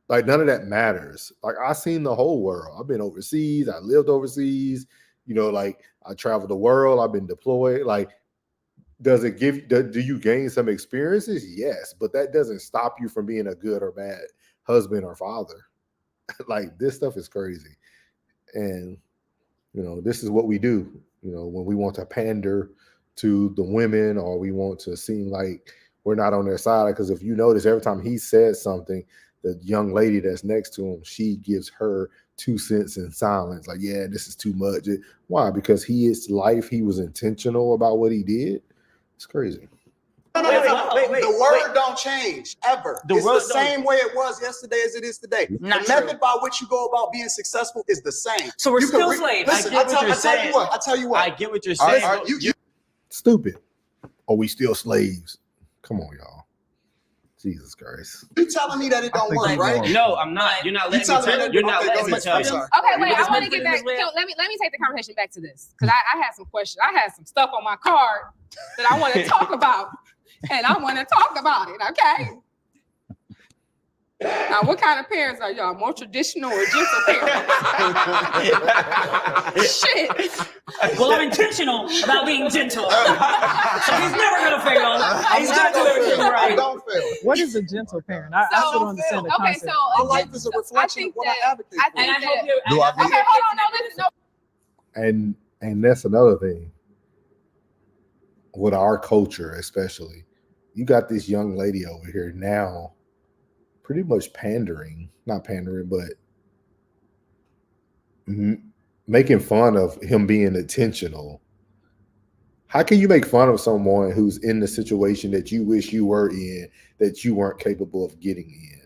like, none of that matters. Like, I've seen the whole world. I've been overseas. I lived overseas. You know, like, I traveled the world. I've been deployed. Like, does it give, do you gain some experiences? Yes, but that doesn't stop you from being a good or bad husband or father. Like, this stuff is crazy. And, you know, this is what we do, you know, when we want to pander to the women, or we want to seem like we're not on their side. Because if you notice, every time he says something, the young lady that's next to him, she gives her 2 cents in silence. Like, yeah, this is too much. Why? Because his life, he was intentional about what he did. It's crazy. No. Wait, The word don't change ever. The It's word the same way it was yesterday as it is today. Not the true. method by which you go about being successful is the same. So we're You can still slaves. Listen, I get what you're I tell saying. you what. I tell you what. I get what you're saying. You Stupid. Are we still slaves? Come on, y'all. Jesus Christ. You telling me that it don't work, right? No, I'm not. You're not letting me telling me tell that- you. You're not okay, go letting me ahead. tell I'm you. sorry. Okay, wait. Because I want to my get friend back. is Let me take the conversation back to this because I had some questions. I had some stuff on my card that I want to talk about, and I want to talk about it. Okay. Now, what kind of parents are y'all? More traditional or gentle parents? Shit. Well, I'm intentional about being gentle. So he's never gonna fail. He's gonna do everything I right. don't fail. What is a gentle parent? I still don't understand the Okay, concept. so My life is a reflection of what I advocate for. And I hope that. you. Do I Okay, hold on. No, listen. No. And that's another thing with our culture, especially. You got this young lady over here now pretty much not pandering, but making fun of him being intentional. How can you make fun of someone who's in the situation that you wish you were in, that you weren't capable of getting in?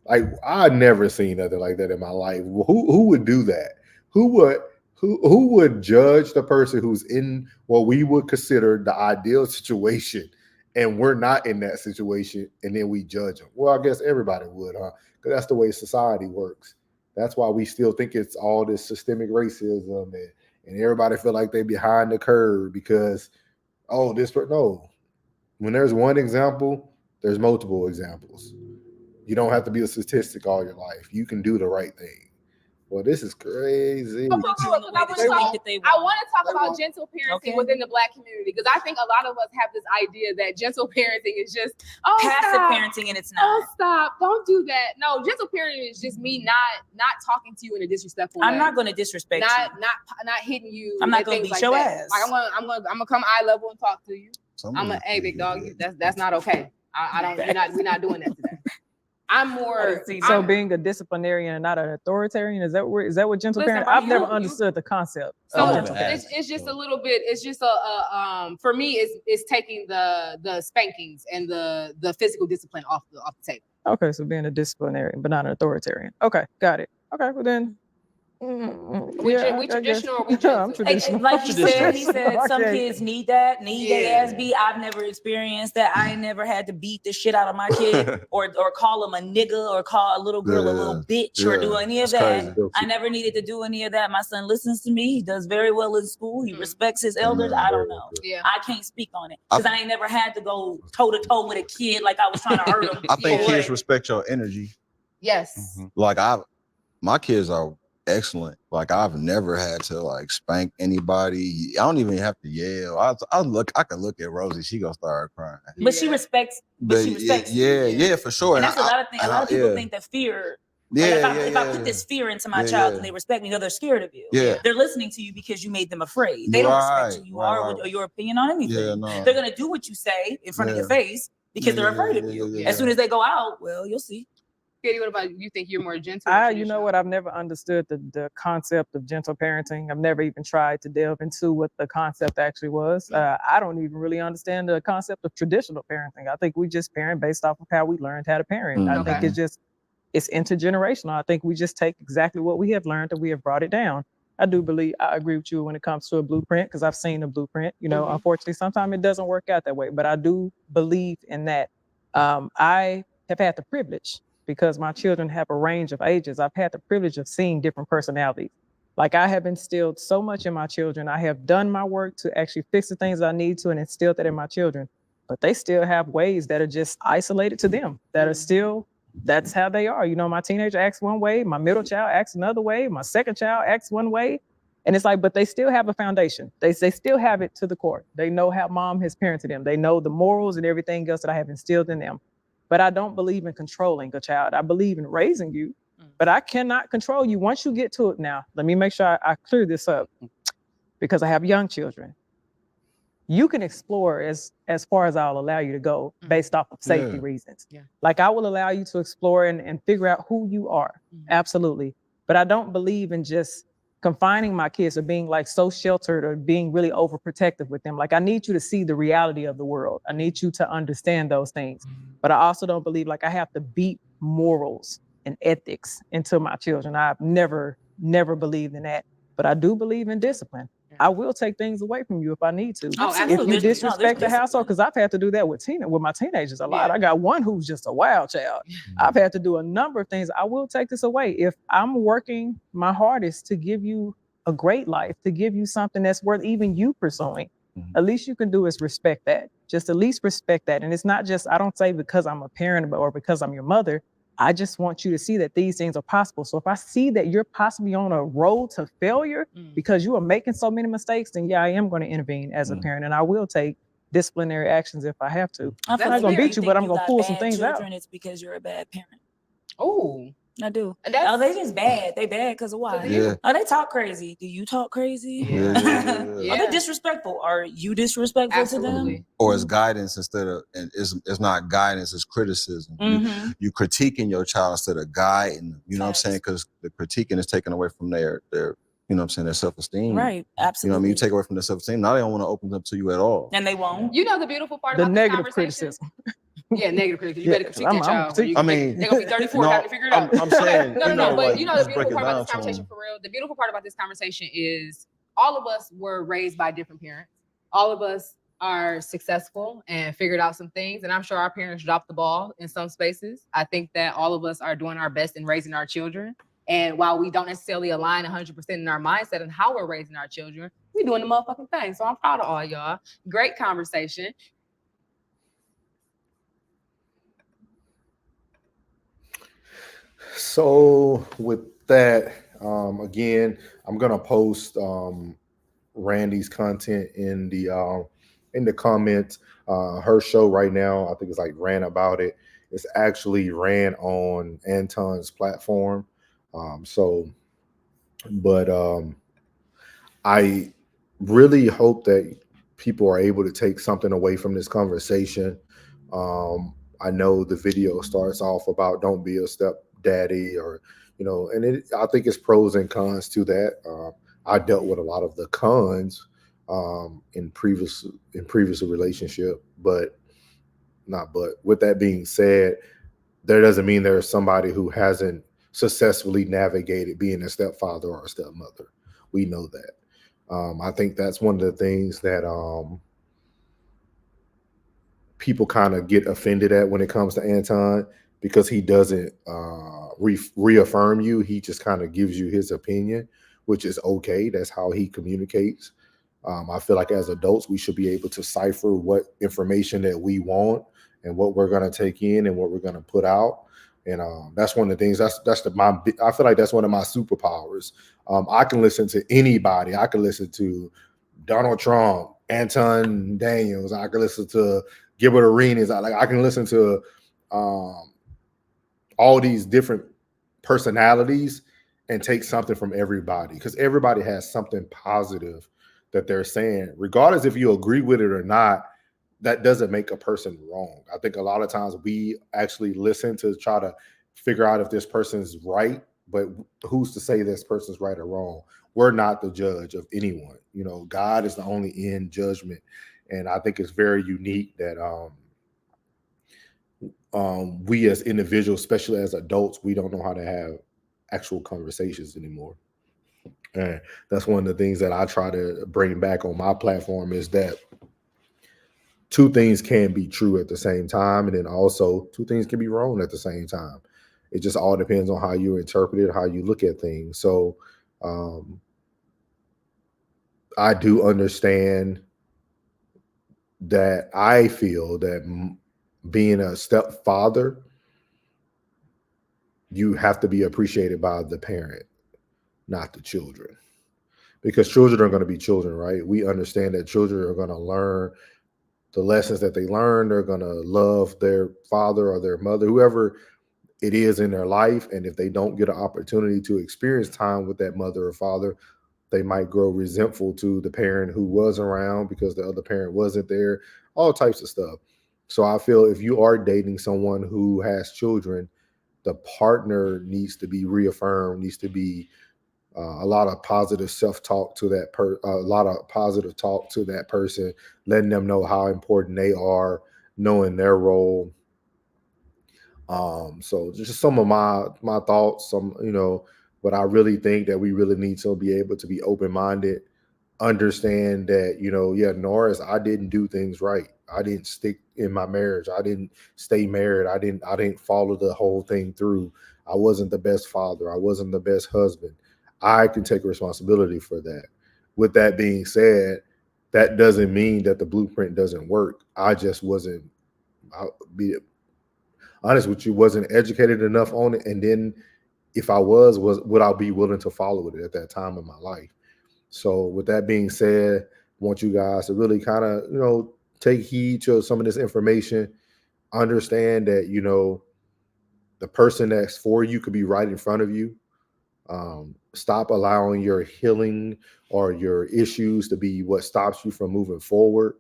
Like, I've never seen nothing like that in my life. Who would do that? Who would judge the person who's in what we would consider the ideal situation, and we're not in that situation, and then we judge them? Well, I guess everybody would, huh? Because that's the way society works. That's why we still think it's all this systemic racism and everybody feel like they behind the curve because, oh, no. When there's one example, there's multiple examples. You don't have to be a statistic all your life. You can do the right thing. Well, this is crazy. I want to talk about gentle parenting within the Black community because I think a lot of us have this idea that gentle parenting is just passive parenting, and it's not. Oh, stop! Don't do that. No, gentle parenting is just me not talking to you in a disrespectful way. I'm not going to disrespect you. Not hitting you. I'm not going to beat your ass. Like I'm gonna come eye level and talk to you. Hey, big dog, that's not okay. I don't. We're not doing that today. I'm more so being a disciplinarian and not an authoritarian. Is that what gentle parenting? I've never understood the concept. So it's just a little bit. It's just for me. It's taking the spankings and the physical discipline off the table. Okay, so being a disciplinarian but not an authoritarian. Okay, got it. Okay, well then. We traditional or we gentle? Traditional. Like he said some kids need their ass beat. I've never experienced that. I ain't never had to beat the shit out of my kid or call him a nigga or call a little girl a little bitch or do any of that. Crazy. I never needed to do any of that. My son listens to me. He does very well in school. He respects his elders. I don't know. Yeah. I can't speak on it because I ain't never had to go toe to toe with a kid like I was trying to hurt him. I think kids respect your energy. Yes. Like my kids are excellent. Like I've never had to like spank anybody. I don't even have to yell. I can look at Rosie, she gonna start crying. But she respects. But she respects. Yeah, for sure. And that's a lot of things. A lot of people think that fear. If I put this fear into my child and they respect me, they're scared of you. Yeah. They're listening to you because you made them afraid. They don't respect who you are or your opinion on anything. Yeah, no. They're gonna do what you say in front of your face because they're afraid of you. As soon as they go out, well, you'll see. Katie, what about you? You think you're more gentle? You know what? I've never understood the concept of gentle parenting. I've never even tried to delve into what the concept actually was. I don't even really understand the concept of traditional parenting. I think we just parent based off of how we learned how to parent. I think it's intergenerational. I think we just take exactly what we have learned and we have brought it down. I agree with you when it comes to a blueprint because I've seen a blueprint. You know, unfortunately, sometimes it doesn't work out that way, but I do believe in that. I have had the privilege because my children have a range of ages. I've had the privilege of seeing different personalities. Like I have instilled so much in my children. I have done my work to actually fix the things I need to and instill that in my children, but they still have ways that are just isolated to them that are still, that's how they are. You know, my teenager acts one way, my middle child acts another way, my second child acts one way. And it's like, but they still have a foundation. They still have it to the core. They know how mom has parented them. They know the morals and everything else that I have instilled in them. But I don't believe in controlling a child. I believe in raising you, but I cannot control you once you get to it. Now, let me make sure I clear this up because I have young children. You can explore as far as I'll allow you to go based off of safety reasons. Yeah. Like I will allow you to explore and figure out who you are. Absolutely. But I don't believe in just confining my kids or being like so sheltered or being really overprotective with them. Like I need you to see the reality of the world. I need you to understand those things. But I also don't believe like I have to beat morals and ethics into my children. I've never believed in that. But I do believe in discipline. I will take things away from you if I need to. Oh, absolutely. If you disrespect the household, because I've had to do that with my teenagers a lot. I got one who's just a wild child. I've had to do a number of things. I will take this away. If I'm working my hardest to give you a great life, to give you something that's worth even you pursuing, at least you can do is respect that. Just at least respect that. And it's not just, I don't say because I'm a parent or because I'm your mother. I just want you to see that these things are possible. So if I see that you're possibly on a road to failure because you are making so many mistakes, then yeah, I am going to intervene as a parent and I will take disciplinary actions if I have to. I'm not going to beat you, but I'm going to pull some things out. It's because you're a bad parent. Oh, I do. Oh, they just bad. They bad because of why? Yeah. Oh, they talk crazy. Do you talk crazy? Yeah. Are they disrespectful? Are you disrespectful to them? Or it's guidance instead of, and it's not guidance, it's criticism. You critiquing your child instead of guiding. You know what I'm saying? Because the critiquing is taken away from their you know what I'm saying, their self-esteem. Right, absolutely. You know what I mean? You take away from their self-esteem. Now they don't want to open up to you at all. And they won't. You know the beautiful part the about negative this conversation? criticism. Yeah, negative criticism. You better critique that child. They're gonna be 34, got to figure it out. I'm saying, no, but like, you know the just beautiful break it part about down this to conversation them. for real. The beautiful part about this conversation is all of us were raised by different parents. All of us are successful and figured out some things. And I'm sure our parents dropped the ball in some spaces. I think that all of us are doing our best in raising our children. And while we don't necessarily align 100% in our mindset and how we're raising our children, we're doing the motherfucking thing. So I'm proud of all y'all. Great conversation. So with that, again, I'm gonna post Randy's content in the comments. Her show right now, I think it's like Ran About It. It's actually ran on Anton's platform. But I really hope that people are able to take something away from this conversation. I know the video starts off about don't be a stepdaddy, or and I think it's pros and cons to that. I dealt with a lot of the cons in previous relationship, but not. But with that being said, there doesn't mean there's somebody who hasn't successfully navigated being a stepfather or a stepmother. We know that. I think that's one of the things that people kind of get offended at when it comes to Anton, because he doesn't reaffirm you. He just kind of gives you his opinion, which is okay. That's how he communicates. I feel like as adults, we should be able to cipher what information that we want and what we're going to take in and what we're going to put out. And that's one of the things. I feel like that's one of my superpowers. I can listen to anybody. I can listen to Donald Trump, Anton Daniels. I can listen to Gilbert Arenas. I can listen to all these different personalities and take something from everybody, because everybody has something positive that they're saying, regardless if you agree with it or not. That doesn't make a person wrong. I think a lot of times we actually listen to try to figure out if this person's right, but who's to say this person's right or wrong? We're not the judge of anyone. God is the only end judgment. And I think it's very unique that we as individuals, especially as adults, we don't know how to have actual conversations anymore. And that's one of the things that I try to bring back on my platform, is that two things can be true at the same time, and then also two things can be wrong at the same time. It just all depends on how you interpret it, how you look at things. So I do understand that. I feel that being a stepfather, you have to be appreciated by the parent, not the children, because children are going to be children, right? We understand that children are going to learn the lessons that they learn. They're going to love their father or their mother, whoever it is in their life. And if they don't get an opportunity to experience time with that mother or father, they might grow resentful to the parent who was around because the other parent wasn't there, all types of stuff. So I feel if you are dating someone who has children, the partner needs to be reaffirmed, needs to be a lot of positive self-talk to a lot of positive talk to that person, letting them know how important they are, knowing their role. So just some of my thoughts, but I really think that we really need to be able to be open-minded, understand that, yeah, Norris, I didn't do things right. I didn't stick in my marriage. I didn't stay married. I didn't follow the whole thing through. I wasn't the best father. I wasn't the best husband. I can take responsibility for that. With that being said, that doesn't mean that the blueprint doesn't work. I just wasn't, I'll be honest with you, wasn't educated enough on it. And then if I would I be willing to follow it at that time in my life? So with that being said, I want you guys to really kind of, take heed to some of this information. Understand that, the person that's for you could be right in front of you. Stop allowing your healing or your issues to be what stops you from moving forward.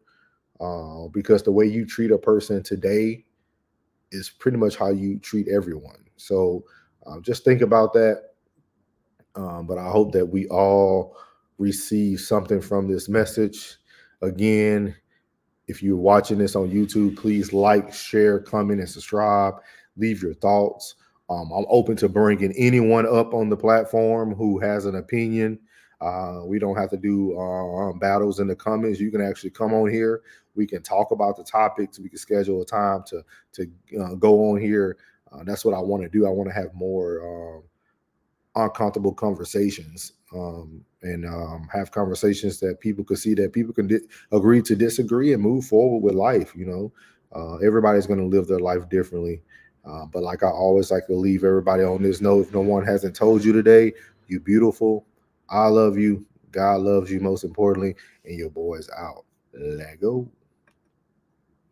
Because the way you treat a person today is pretty much how you treat everyone. So just think about that. But I hope that we all receive something from this message. Again, if you're watching this on YouTube, please like, share, comment, and subscribe. Leave your thoughts. I'm open to bringing anyone up on the platform who has an opinion. We don't have to do battles in the comments. You can actually come on here. We can talk about the topics. We can schedule a time to go on here. That's what I want to do. I want to have more uncomfortable conversations, and have conversations that people could see, that people can agree to disagree and move forward with life. Everybody's going to live their life differently. But like I always like to leave everybody on this note, if no one hasn't told you today, you beautiful. I love you. God loves you most importantly. And your boy's out. Let go.